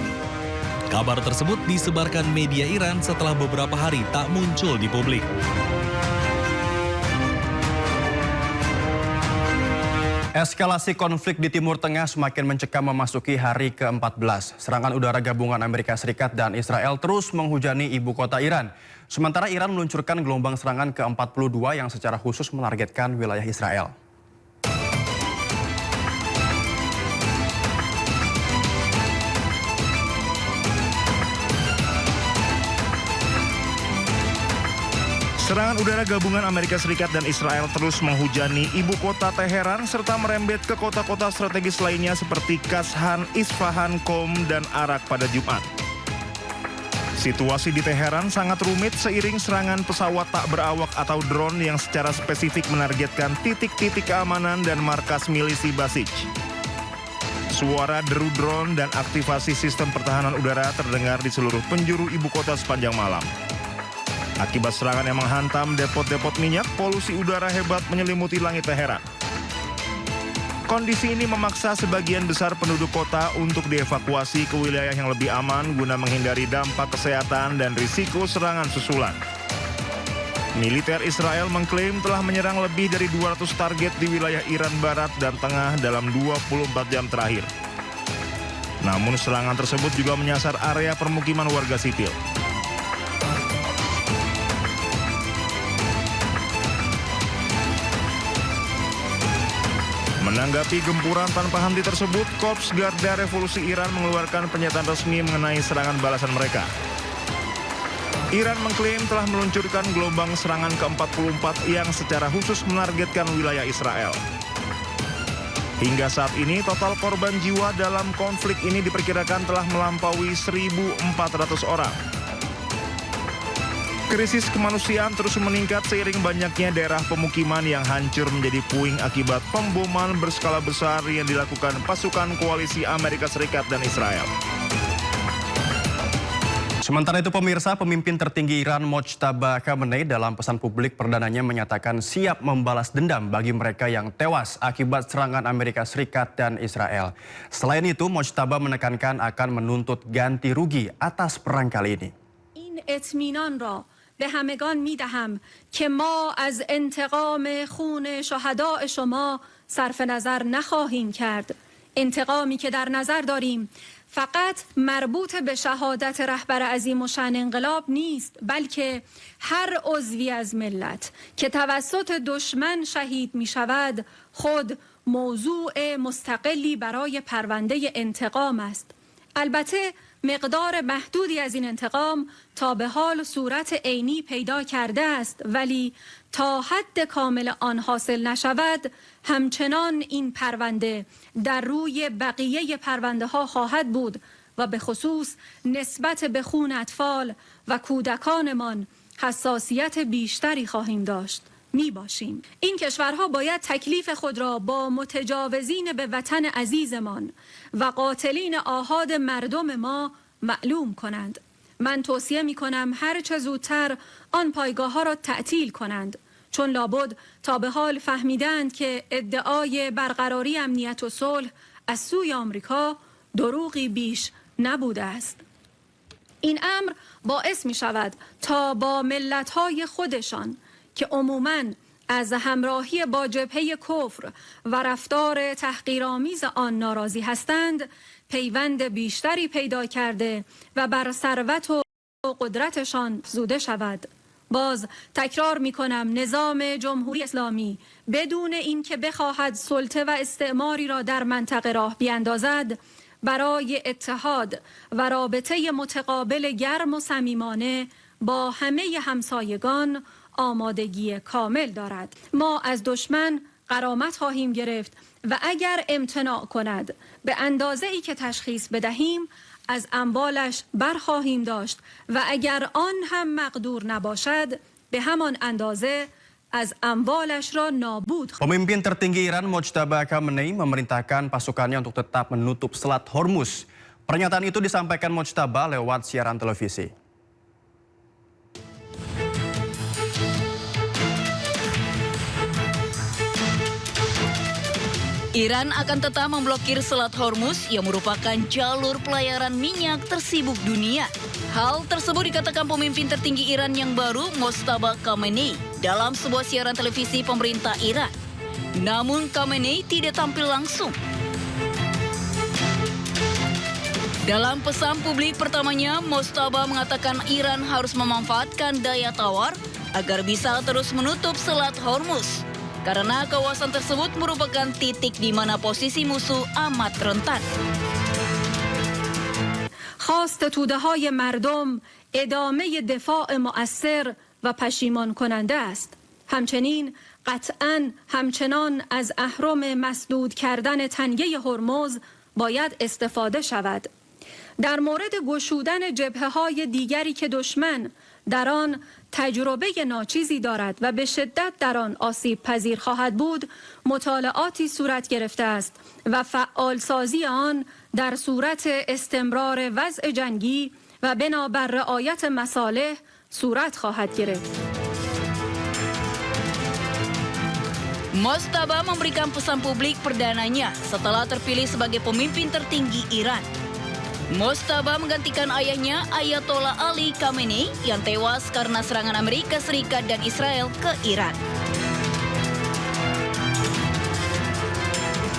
Speaker 23: Kabar tersebut disebarkan media Iran setelah beberapa hari tak muncul di publik.
Speaker 4: Eskalasi konflik di Timur Tengah semakin mencekam memasuki hari ke-14. Serangan udara gabungan Amerika Serikat dan Israel terus menghujani ibu kota Iran. Sementara Iran meluncurkan gelombang serangan ke-42 yang secara khusus menargetkan wilayah Israel.
Speaker 5: Serangan udara gabungan Amerika Serikat dan Israel terus menghujani ibu kota Teheran serta merembet ke kota-kota strategis lainnya seperti Kashan, Isfahan, Qom, dan Arak pada Jumat.
Speaker 6: Situasi di Teheran sangat rumit seiring serangan pesawat tak berawak atau drone yang secara spesifik menargetkan titik-titik keamanan dan markas milisi Basij. Suara deru drone dan aktivasi sistem pertahanan udara terdengar di seluruh penjuru ibu kota sepanjang malam. Akibat serangan yang menghantam depot-depot minyak, polusi udara hebat menyelimuti langit Teheran. Kondisi ini memaksa sebagian besar penduduk kota untuk dievakuasi ke wilayah yang lebih aman guna menghindari dampak kesehatan dan risiko serangan susulan. Militer Israel mengklaim telah menyerang lebih dari 200 target di wilayah Iran Barat dan Tengah dalam 24 jam terakhir. Namun serangan tersebut juga menyasar area permukiman warga sipil. Menanggapi gempuran tanpa henti tersebut, Korps Garda Revolusi Iran mengeluarkan pernyataan resmi mengenai serangan balasan mereka. Iran mengklaim telah meluncurkan gelombang serangan ke-44 yang secara khusus menargetkan wilayah Israel. Hingga saat ini, total korban jiwa dalam konflik ini diperkirakan telah melampaui 1.400 orang. Krisis kemanusiaan terus meningkat seiring banyaknya daerah pemukiman yang hancur menjadi puing akibat pemboman berskala besar yang dilakukan pasukan koalisi Amerika Serikat dan Israel.
Speaker 4: Sementara itu pemirsa, pemimpin tertinggi Iran Mojtaba Khamenei dalam pesan publik perdananya menyatakan siap membalas dendam bagi mereka yang tewas akibat serangan Amerika Serikat dan Israel. Selain itu, Mojtaba menekankan akan menuntut ganti rugi atas perang kali ini.
Speaker 7: به همگان می دهم که ما از انتقام خون شهداء شما صرف نظر نخواهیم کرد. انتقامی که در نظر داریم فقط مربوط به شهادت رهبر عظیم الشأن انقلاب نیست، بلکه هر عضوی از ملت که توسط دشمن شهید می شود خود موضوع مستقلی برای پرونده انتقام است. البته مقدار محدودی از این انتقام تا به حال صورت عینی پیدا کرده است، ولی تا حد کامل آن حاصل نشود همچنان این پرونده در روی بقیه پرونده ها خواهد بود و به خصوص نسبت به خون اطفال و کودکانمان حساسیت بیشتری خواهیم داشت. می باشیم. این کشورها باید تکلیف خود را با متجاوزین به وطن عزیزمان و قاتلین آحاد مردم ما معلوم کنند. من توصیه می کنم هر چه زودتر آن پایگاه ها را تعطیل کنند، چون لابد تا به حال فهمیدند که ادعای برقراری امنیت و صلح از سوی آمریکا دروغی بیش نبوده است. این امر باعث می شود تا با ملت‌های خودشان که عموماً از همراهی با جبهه کفر و رفتار تحقیرآمیز آن ناراضی هستند پیوند بیشتری پیدا کرده و بر ثروت و قدرتشان افزوده شود. باز تکرار می کنم نظام جمهوری اسلامی بدون اینکه بخواهد سلطه و استعماری را در منطقه راه بیندازد برای اتحاد و رابطه متقابل گرم و صمیمانه با همه همسایگان آمادگی کامل دارد. ما از دشمن غرامت خواهیم گرفت و اگر امتناع کند به اندازه ای که تشخیص بدهیم از اموالش برخواهیم داشت و اگر آن هم مقدور نباشد به همان اندازه از amwalش را nabud.
Speaker 4: Pemimpin tertinggi Iran Mojtaba Khamenei memerintahkan pasukannya untuk tetap menutup Selat Hormuz. Pernyataan itu disampaikan Mojtaba lewat siaran televisi.
Speaker 8: Iran akan tetap memblokir Selat Hormuz yang merupakan jalur pelayaran minyak tersibuk dunia. Hal tersebut dikatakan pemimpin tertinggi Iran yang baru, Mojtaba Khamenei, dalam sebuah siaran televisi pemerintah Iran. Namun Khamenei tidak tampil langsung. Dalam pesan publik pertamanya, Mojtaba mengatakan Iran harus memanfaatkan daya tawar agar bisa terus menutup Selat Hormuz. Karena kawasan tersebut merupakan titik di mana posisi musuh amat rentan.
Speaker 7: خواست توده‌های مردم ادامه دفاع مؤثر و پشیمان کننده است. همچنین قطعاً همچنان از اهرم مسدود کردن تنگه هرمز باید استفاده شود. در مورد گشودن جبهه‌های دیگری که دشمن در آن تجربه ناچیزی دارد و به شدت در آن آسیب پذیر خواهد بود مطالعاتی صورت گرفته است و فعالسازی آن در صورت استمرار وضع جنگی و بنابر رعایت مصالح صورت خواهد گرفت.
Speaker 8: Moshtaba memberikan pesan publik perdananya setelah terpilih sebagai pemimpin tertinggi Iran. Moshtaba menggantikan ayahnya Ayatollah Ali Khamenei yang tewas karena serangan Amerika Serikat dan Israel ke Iran.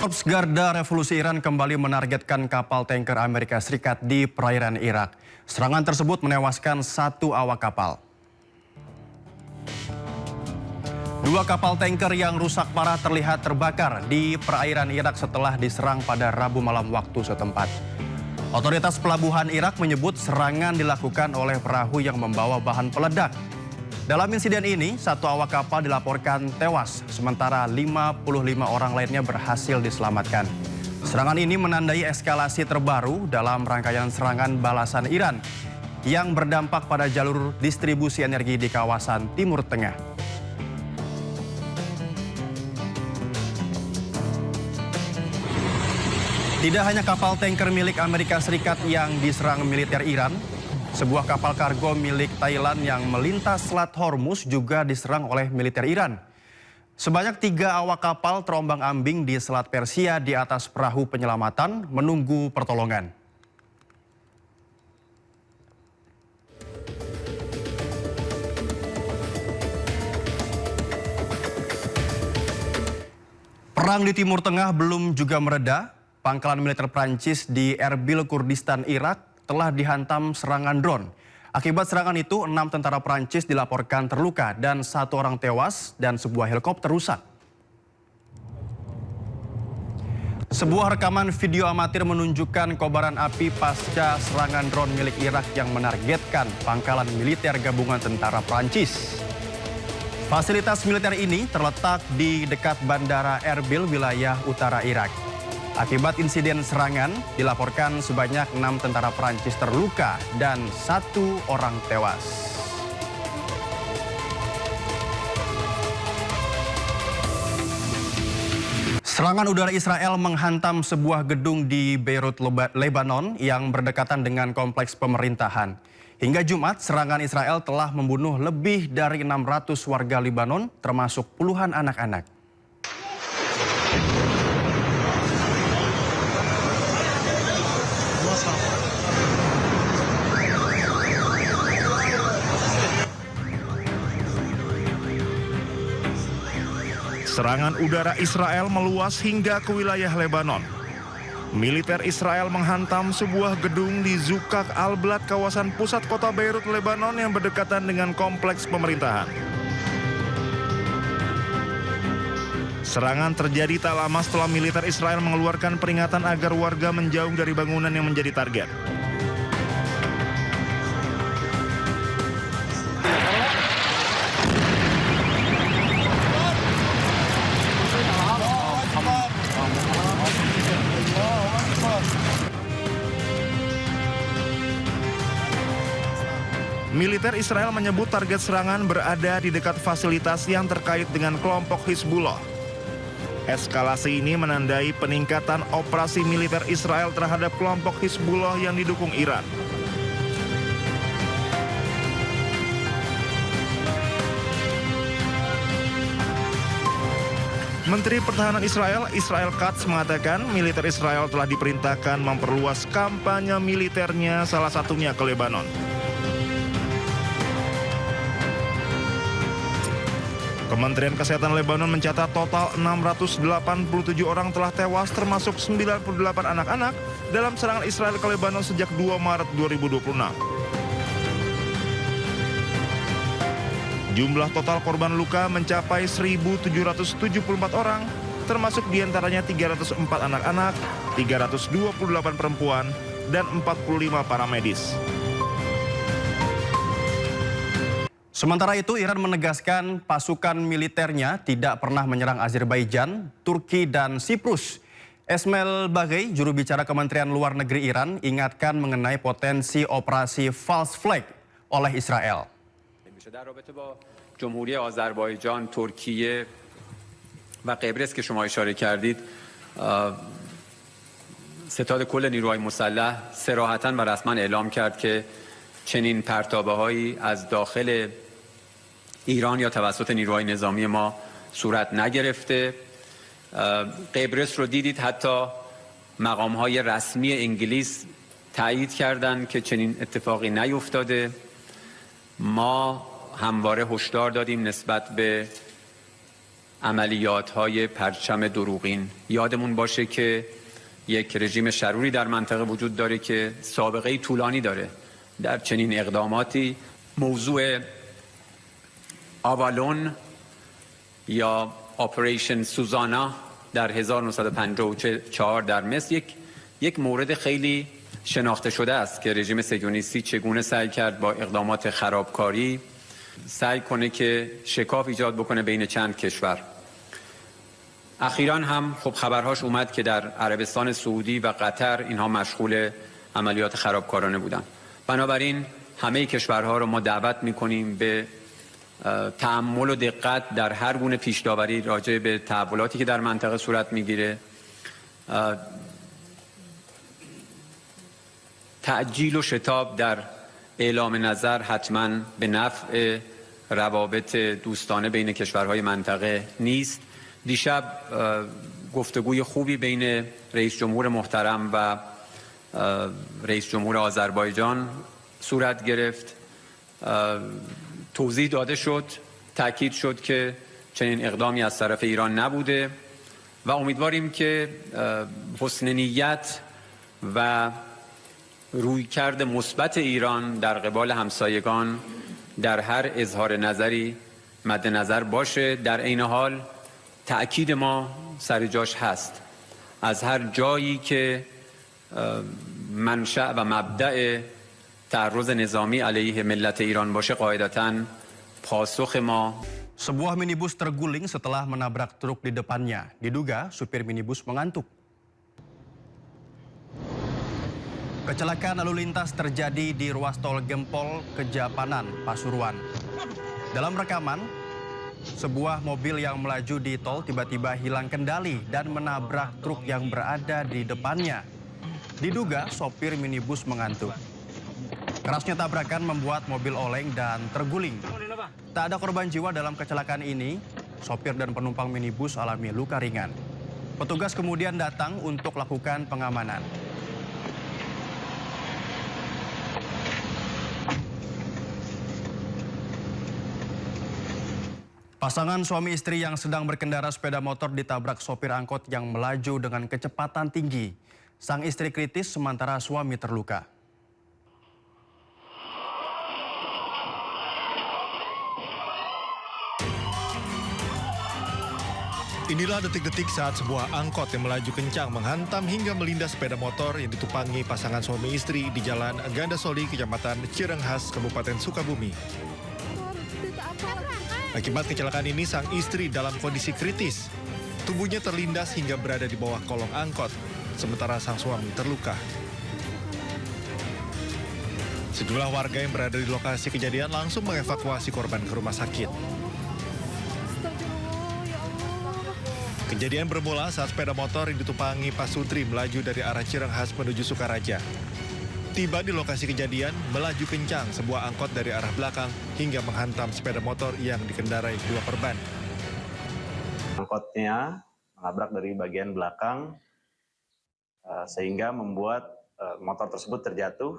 Speaker 4: Korps Garda Revolusi Iran kembali menargetkan kapal tanker Amerika Serikat di perairan Irak. Serangan tersebut menewaskan 1 awak kapal. 2 kapal tanker yang rusak parah terlihat terbakar di perairan Irak setelah diserang pada Rabu malam waktu setempat. Otoritas pelabuhan Irak menyebut serangan dilakukan oleh perahu yang membawa bahan peledak. Dalam insiden ini, 1 awak kapal dilaporkan tewas, sementara 55 orang lainnya berhasil diselamatkan. Serangan ini menandai eskalasi terbaru dalam rangkaian serangan balasan Iran yang berdampak pada jalur distribusi energi di kawasan Timur Tengah. Tidak hanya kapal tanker milik Amerika Serikat yang diserang militer Iran, sebuah kapal kargo milik Thailand yang melintas Selat Hormuz juga diserang oleh militer Iran. Sebanyak 3 awak kapal terombang-ambing di Selat Persia di atas perahu penyelamatan menunggu pertolongan. Perang di Timur Tengah belum juga mereda. Pangkalan militer Prancis di Erbil, Kurdistan, Irak telah dihantam serangan drone. Akibat serangan itu, 6 tentara Prancis dilaporkan terluka dan 1 orang tewas dan sebuah helikopter rusak. Sebuah rekaman video amatir menunjukkan kobaran api pasca serangan drone milik Irak yang menargetkan pangkalan militer gabungan tentara Prancis. Fasilitas militer ini terletak di dekat Bandara Erbil, wilayah utara Irak. Akibat insiden serangan, dilaporkan sebanyak 6 tentara Prancis terluka dan 1 orang tewas. Serangan udara Israel menghantam sebuah gedung di Beirut, Lebanon yang berdekatan dengan kompleks pemerintahan. Hingga Jumat, serangan Israel telah membunuh lebih dari 600 warga Lebanon, termasuk puluhan anak-anak.
Speaker 6: Serangan udara Israel meluas hingga ke wilayah Lebanon. Militer Israel menghantam sebuah gedung di Zukak Al-Balad, kawasan pusat kota Beirut, Lebanon yang berdekatan dengan kompleks pemerintahan. Serangan terjadi tak lama setelah militer Israel mengeluarkan peringatan agar warga menjauh dari bangunan yang menjadi target. Militer Israel menyebut target serangan berada di dekat fasilitas yang terkait dengan kelompok Hizbullah. Eskalasi ini menandai peningkatan operasi militer Israel terhadap kelompok Hizbullah yang didukung Iran. Menteri Pertahanan Israel, Israel Katz, mengatakan militer Israel telah diperintahkan memperluas kampanye militernya, salah satunya ke Lebanon. Kementerian Kesehatan Lebanon mencatat total 687 orang telah tewas, termasuk 98 anak-anak dalam serangan Israel ke Lebanon sejak 2 Maret 2026. Jumlah total korban luka mencapai 1.774 orang, termasuk diantaranya 304 anak-anak, 328 perempuan, dan 45 para medis.
Speaker 4: Sementara itu, Iran menegaskan pasukan militernya tidak pernah menyerang Azerbaijan, Turki, dan Siprus. Esmail Baghei, juru bicara Kementerian Luar Negeri Iran, ingatkan mengenai potensi operasi false flag oleh Israel.
Speaker 9: در رابطه با جمهوری آذربایجان، ترکیه و قبرس که شما اشاره کردید، ستاد کل نیروهای مسلح صراحتاً و رسما اعلام کرد که چنین پرتابه‌هایی از داخل ایران یا توسط نیروهای نظامی ما صورت نگرفته. قبرس رو دیدید، حتی مقام‌های رسمی انگلیس تایید کردند که چنین اتفاقی نیفتاده. ما همواره هشدار دادیم نسبت به عملیات‌های پرچم دروغین. یادمون باشه که یک رژیم شروری در منطقه وجود داره که سابقه طولانی داره در چنین اقداماتی. موضوع آوالون یا آپریشن سوزانا در 1954 در مصر یک مورد خیلی شناخته شده است که رژیم صهیونیستی چگونه سعی کرد با اقدامات خرابکاری سعی کنه که شکاف ایجاد بکنه بین چند کشور. اخیراً هم خب خبرهاش اومد که در عربستان سعودی و قطر اینها مشغول عملیات خرابکارانه بودن. بنابراین همه کشورها رو ما دعوت می‌کنیم به تأمل و دقت در هر گونه پیش‌داوری راجع به تحولاتی که در منطقه صورت می‌گیره. تعجیل و شتاب در اعلام نظر حتماً به نفع روابط دوستانه بین کشورهای منطقه نیست. دیشب گفتگوی خوبی بین رئیس جمهور محترم و رئیس جمهور آذربایجان صورت گرفت. توضیح داده شد، تاکید شد که چنین اقدامی از طرف ایران نبوده و امیدواریم که حسن نیت و رویکرد مثبت ایران در قبال همسایگان در هر اظهار نظری مد نظر باشه. در عین حال تأکید ما سر جاش هست. از هر جایی که منشأ و مبدأ تعرض نظامی علیه ملت ایران باشه، قاعدتاً پاسخ ما.
Speaker 4: Sebuah minibus terguling setelah menabrak truk di depannya. Diduga supir minibus mengantuk. Kecelakaan lalu lintas terjadi di ruas tol Gempol, Kejapanan, Pasuruan. Dalam rekaman, sebuah mobil yang melaju di tol tiba-tiba hilang kendali dan menabrak truk yang berada di depannya. Diduga sopir minibus mengantuk. Kerasnya tabrakan membuat mobil oleng dan terguling. Tak ada korban jiwa dalam kecelakaan ini. Sopir dan penumpang minibus alami luka ringan. Petugas kemudian datang untuk lakukan pengamanan. Pasangan suami istri yang sedang berkendara sepeda motor ditabrak sopir angkot yang melaju dengan kecepatan tinggi. Sang istri kritis sementara suami terluka.
Speaker 5: Inilah detik-detik saat sebuah angkot yang melaju kencang menghantam hingga melindas sepeda motor yang ditumpangi pasangan suami istri di Jalan Gandasoli, Kecamatan Cirenghas, Kabupaten Sukabumi. Akibat kecelakaan ini, sang istri dalam kondisi kritis. Tubuhnya terlindas hingga berada di bawah kolong angkot, sementara sang suami terluka. Sejumlah warga yang berada di lokasi kejadian langsung mengevakuasi korban ke rumah sakit. Kejadian bermula saat sepeda motor yang ditumpangi Pasutri melaju dari arah Cirenghas menuju Sukaraja. Tiba di lokasi kejadian, melaju kencang sebuah angkot dari arah belakang hingga menghantam sepeda motor yang dikendarai dua korban.
Speaker 10: Angkotnya menabrak dari bagian belakang sehingga membuat motor tersebut terjatuh,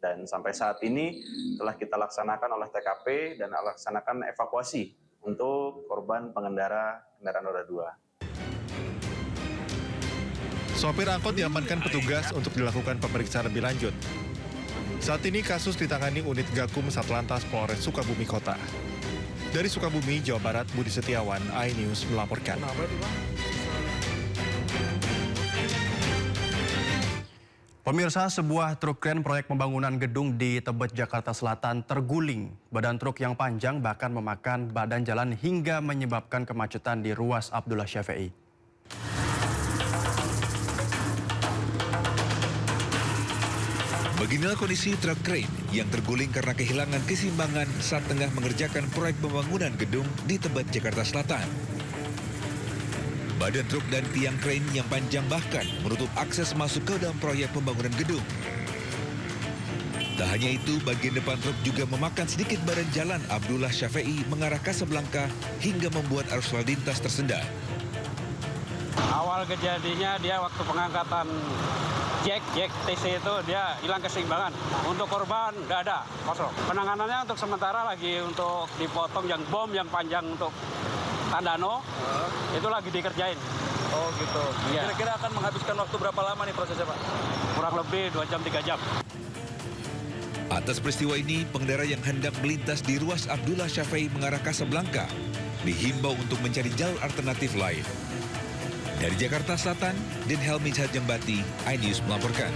Speaker 10: dan sampai saat ini telah kita laksanakan olah TKP dan laksanakan evakuasi untuk korban pengendara kendaraan roda 2.
Speaker 5: Sopir angkot diamankan petugas untuk dilakukan pemeriksaan lebih lanjut. Saat ini kasus ditangani unit Gakum Satlantas Polres Sukabumi Kota. Dari Sukabumi, Jawa Barat, Budi Setiawan, iNews melaporkan.
Speaker 4: Pemirsa, sebuah truk kren proyek pembangunan gedung di Tebet, Jakarta Selatan terguling. Badan truk yang panjang bahkan memakan badan jalan hingga menyebabkan kemacetan di ruas Abdullah Syafi'i.
Speaker 15: Beginilah kondisi truk krain yang terguling karena kehilangan keseimbangan saat tengah mengerjakan proyek pembangunan gedung di Tebet, Jakarta Selatan. Badan truk dan tiang krain yang panjang bahkan menutup akses masuk ke dalam proyek pembangunan gedung. Tak hanya itu, bagian depan truk juga memakan sedikit badan jalan Abdullah Syafi'i mengarah Casablanca hingga membuat arus lalu lintas tersendat.
Speaker 18: Awal kejadiannya dia waktu pengangkatan Jack TC itu dia hilang keseimbangan. Untuk korban nggak ada, kosong. Penanganannya untuk sementara lagi untuk dipotong yang bom yang panjang untuk Tandano, itu lagi dikerjain.
Speaker 11: Oh gitu.
Speaker 18: Iya.
Speaker 11: Kira-kira akan menghabiskan waktu berapa lama nih prosesnya, Pak?
Speaker 18: Kurang lebih 2 jam 3 jam.
Speaker 15: Atas peristiwa ini, pengendara yang hendak melintas di ruas Abdullah Syafi'i mengarah Casablanca dihimbau untuk mencari jalur alternatif lain. Dari Jakarta Selatan, Din Helmi Jambati, iNews melaporkan.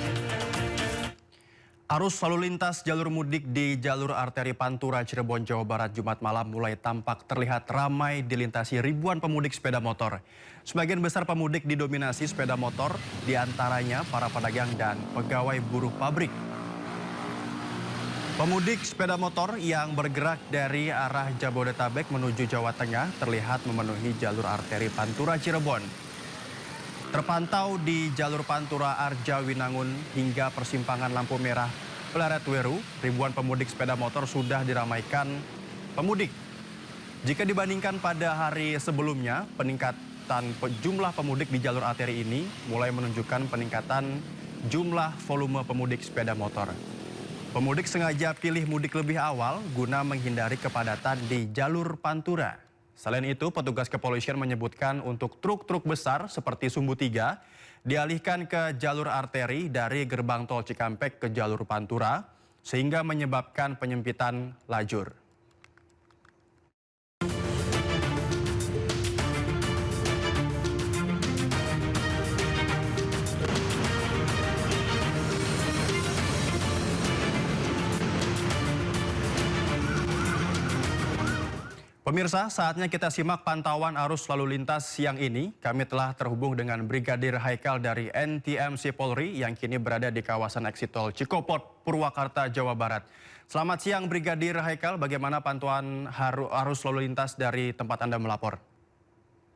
Speaker 4: Arus lalu lintas jalur mudik di jalur arteri Pantura Cirebon, Jawa Barat Jumat malam mulai tampak terlihat ramai dilintasi ribuan pemudik sepeda motor. Sebagian besar pemudik didominasi sepeda motor, diantaranya para pedagang dan pegawai buruh pabrik. Pemudik sepeda motor yang bergerak dari arah Jabodetabek menuju Jawa Tengah terlihat memenuhi jalur arteri Pantura Cirebon. Terpantau di jalur Pantura Arjawinangun hingga persimpangan lampu merah Pleret-Weru, ribuan pemudik sepeda motor sudah diramaikan pemudik. Jika dibandingkan pada hari sebelumnya, peningkatan jumlah pemudik di jalur arteri ini mulai menunjukkan peningkatan jumlah volume pemudik sepeda motor. Pemudik sengaja pilih mudik lebih awal guna menghindari kepadatan di jalur Pantura. Selain itu, petugas kepolisian menyebutkan untuk truk-truk besar seperti Sumbu 3 dialihkan ke jalur arteri dari gerbang tol Cikampek ke jalur Pantura sehingga menyebabkan penyempitan lajur. Pemirsa, saatnya kita simak pantauan arus lalu lintas siang ini. Kami telah terhubung dengan Brigadir Haikal dari NTMC Polri yang kini berada di kawasan eksit tol Cikopot, Purwakarta, Jawa Barat. Selamat siang Brigadir Haikal, bagaimana pantauan arus lalu lintas dari tempat Anda melapor?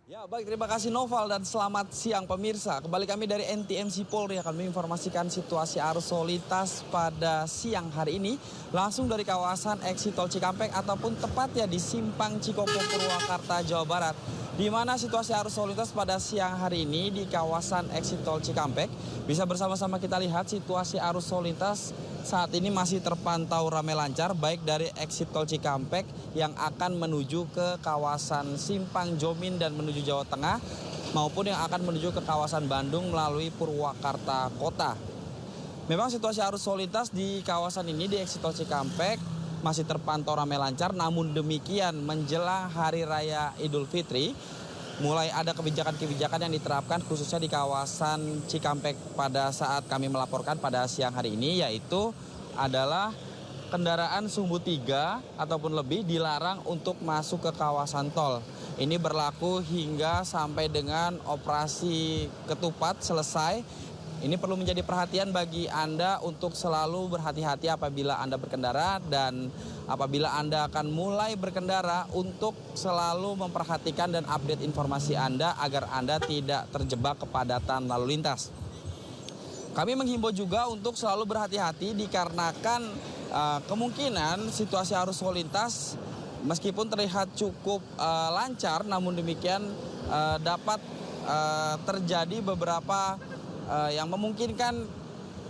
Speaker 11: Ya baik, terima kasih Noval dan selamat siang pemirsa. Kembali kami dari NTMC Polri akan menginformasikan situasi arus lalu lintas pada siang hari ini langsung dari kawasan eksit tol Cikampek ataupun tepatnya di Simpang Cikopot, Purwakarta, Jawa Barat. Di mana situasi arus lalu lintas pada siang hari ini di kawasan eksit tol Cikampek. Bisa bersama-sama kita lihat situasi arus lalu lintas saat ini masih terpantau ramai lancar baik dari eksit tol Cikampek yang akan menuju ke kawasan Simpang Jomin dan menuju Jawa Tengah maupun yang akan menuju ke kawasan Bandung melalui Purwakarta Kota. Memang situasi arus lalu lintas di kawasan ini di eksit tol Cikampek masih terpantau ramai lancar, namun demikian menjelang Hari Raya Idul Fitri mulai ada kebijakan-kebijakan yang diterapkan khususnya di kawasan Cikampek pada saat kami melaporkan pada siang hari ini, yaitu adalah kendaraan Sumbu 3 ataupun lebih dilarang untuk masuk ke kawasan tol. Ini berlaku hingga sampai dengan operasi ketupat selesai. Ini perlu menjadi perhatian bagi Anda untuk selalu berhati-hati apabila Anda berkendara dan apabila Anda akan mulai berkendara untuk selalu memperhatikan dan update informasi Anda agar Anda tidak terjebak kepadatan lalu lintas. Kami menghimbau juga untuk selalu berhati-hati dikarenakan kemungkinan situasi arus lalu lintas meskipun terlihat cukup lancar, namun demikian dapat terjadi beberapa yang memungkinkan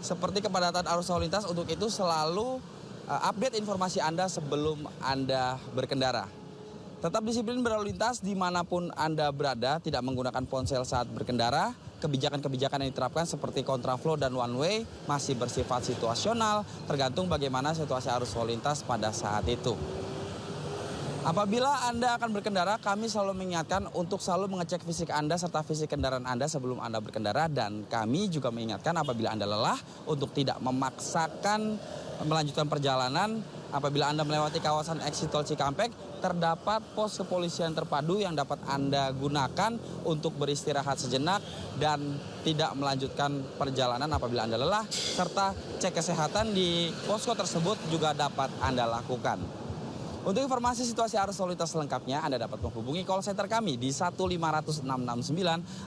Speaker 11: seperti kepadatan arus lalu lintas. Untuk itu selalu update informasi Anda sebelum Anda berkendara. Tetap disiplin berlalu lintas dimanapun Anda berada, tidak menggunakan ponsel saat berkendara. Kebijakan-kebijakan yang diterapkan seperti kontraflow dan one way masih bersifat situasional, tergantung bagaimana situasi arus lalu lintas pada saat itu. Apabila Anda akan berkendara, kami selalu mengingatkan untuk selalu mengecek fisik Anda serta fisik kendaraan Anda sebelum Anda berkendara. Dan kami juga mengingatkan apabila Anda lelah untuk tidak memaksakan melanjutkan perjalanan. Apabila Anda melewati kawasan eksit tol Cikampek, terdapat pos kepolisian terpadu yang dapat Anda gunakan untuk beristirahat sejenak dan tidak melanjutkan perjalanan apabila Anda lelah, serta cek kesehatan di posko tersebut juga dapat Anda lakukan. Untuk informasi situasi arus lalu lintas selengkapnya, Anda dapat menghubungi call center kami di 1500669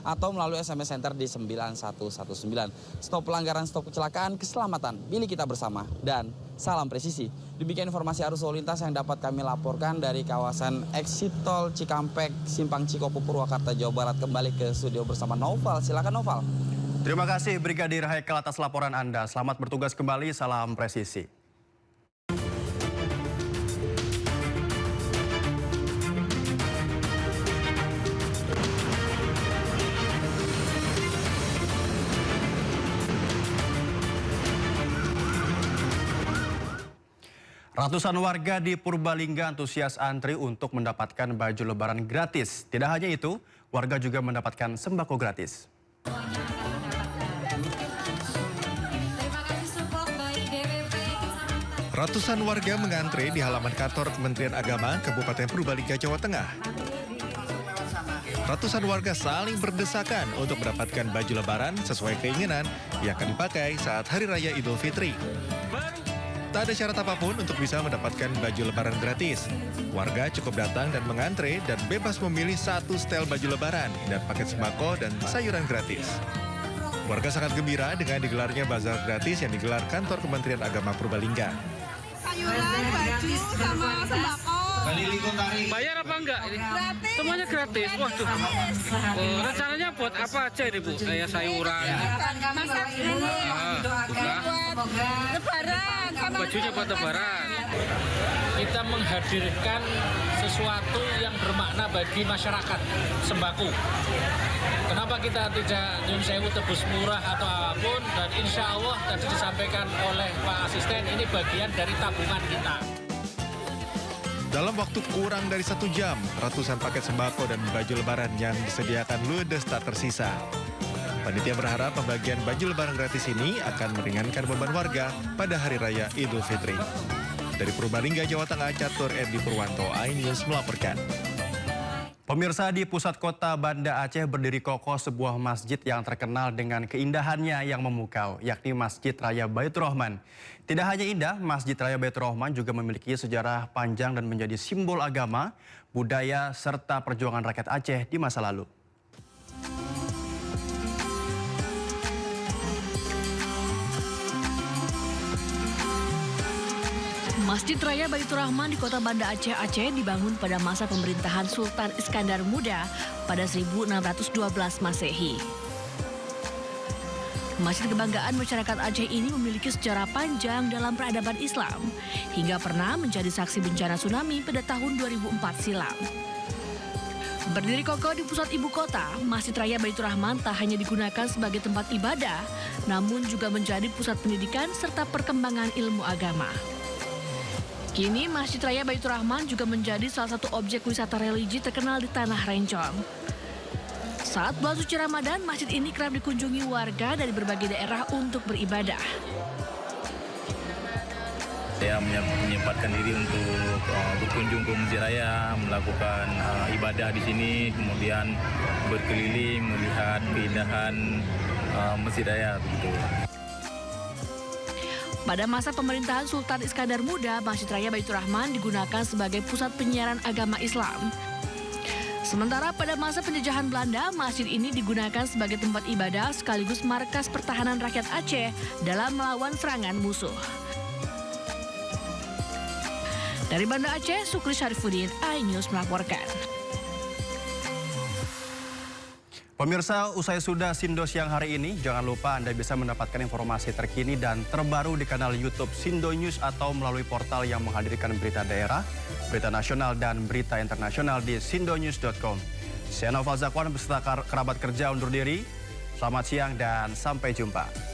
Speaker 11: atau melalui SMS center di 9119. Stop pelanggaran, stop kecelakaan, keselamatan, pilih kita bersama, dan salam presisi. Demikian informasi arus lalu lintas yang dapat kami laporkan dari kawasan exit tol Cikampek, Simpang Cikopo, Purwakarta, Jawa Barat. Kembali ke studio bersama Noval. Silakan Noval.
Speaker 4: Terima kasih Brigadir Haikal atas laporan Anda. Selamat bertugas kembali, salam presisi. Ratusan warga di Purbalingga antusias antri untuk mendapatkan baju lebaran gratis. Tidak hanya itu, warga juga mendapatkan sembako gratis.
Speaker 5: Ratusan warga mengantre di halaman kantor Kementerian Agama Kabupaten Purbalingga, Jawa Tengah. Ratusan warga saling berdesakan untuk mendapatkan baju lebaran sesuai keinginan yang akan dipakai saat Hari Raya Idul Fitri. Tak ada syarat apapun untuk bisa mendapatkan baju lebaran gratis. Warga cukup datang dan mengantre dan bebas memilih satu setel baju lebaran dan paket sembako dan sayuran gratis. Warga sangat gembira dengan digelarnya bazar gratis yang digelar kantor Kementerian Agama Purbalingga.
Speaker 12: Sayuran, baju, sama sembako.
Speaker 13: Bayar apa enggak? Gratis. Semuanya gratis. Waduh. Rencananya buat apa aja ini Bu? Kayak sayuran.
Speaker 12: Masak ini. Lebaran.
Speaker 13: Bajunya buat lebaran. Kita menghadirkan sesuatu yang bermakna bagi masyarakat, sembako. Kenapa kita tidak nyun sewu tebus murah atau apapun, dan insya Allah tadi disampaikan oleh Pak Asisten, ini bagian dari tabungan kita.
Speaker 5: Dalam waktu kurang dari 1 jam, ratusan paket sembako dan baju lebaran yang disediakan ludes tak tersisa. Panitia berharap pembagian baju lebaran gratis ini akan meringankan beban warga pada Hari Raya Idul Fitri. Dari Purbalingga, Jawa Tengah, Catur Edi Purwanto, iNews melaporkan.
Speaker 4: Pemirsa, di pusat kota Banda Aceh berdiri kokoh sebuah masjid yang terkenal dengan keindahannya yang memukau, yakni Masjid Raya Baitur Rahman. Tidak hanya indah, Masjid Raya Baitur Rahman juga memiliki sejarah panjang dan menjadi simbol agama, budaya, serta perjuangan rakyat Aceh di masa lalu.
Speaker 8: Masjid Raya Baitur Rahman di kota Banda Aceh, Aceh dibangun pada masa pemerintahan Sultan Iskandar Muda pada 1612 Masehi. Masjid kebanggaan masyarakat Aceh ini memiliki sejarah panjang dalam peradaban Islam, hingga pernah menjadi saksi bencana tsunami pada tahun 2004 silam. Berdiri kokoh di pusat ibu kota, Masjid Raya Baitur Rahman tak hanya digunakan sebagai tempat ibadah, namun juga menjadi pusat pendidikan serta perkembangan ilmu agama. Kini Masjid Raya Baitur Rahman juga menjadi salah satu objek wisata religi terkenal di Tanah Rencong. Saat bulan suci Ramadan, masjid ini kerap dikunjungi warga dari berbagai daerah untuk beribadah.
Speaker 14: Saya menyempatkan diri untuk berkunjung ke Masjid Raya, melakukan ibadah di sini, kemudian berkeliling melihat keindahan Masjid Raya.
Speaker 8: Pada masa pemerintahan Sultan Iskandar Muda, Masjid Raya Baitur Rahman digunakan sebagai pusat penyiaran agama Islam. Sementara pada masa penjajahan Belanda, masjid ini digunakan sebagai tempat ibadah sekaligus markas pertahanan rakyat Aceh dalam melawan serangan musuh. Dari Banda Aceh, Sukri Syarifuddin, iNews melaporkan.
Speaker 4: Pemirsa, usai sudah Sindo siang hari ini, jangan lupa Anda bisa mendapatkan informasi terkini dan terbaru di kanal YouTube Sindo News atau melalui portal yang menghadirkan berita daerah, berita nasional, dan berita internasional di sindonews.com. Saya Noval Zakwan beserta kerabat kerja undur diri. Selamat siang dan sampai jumpa.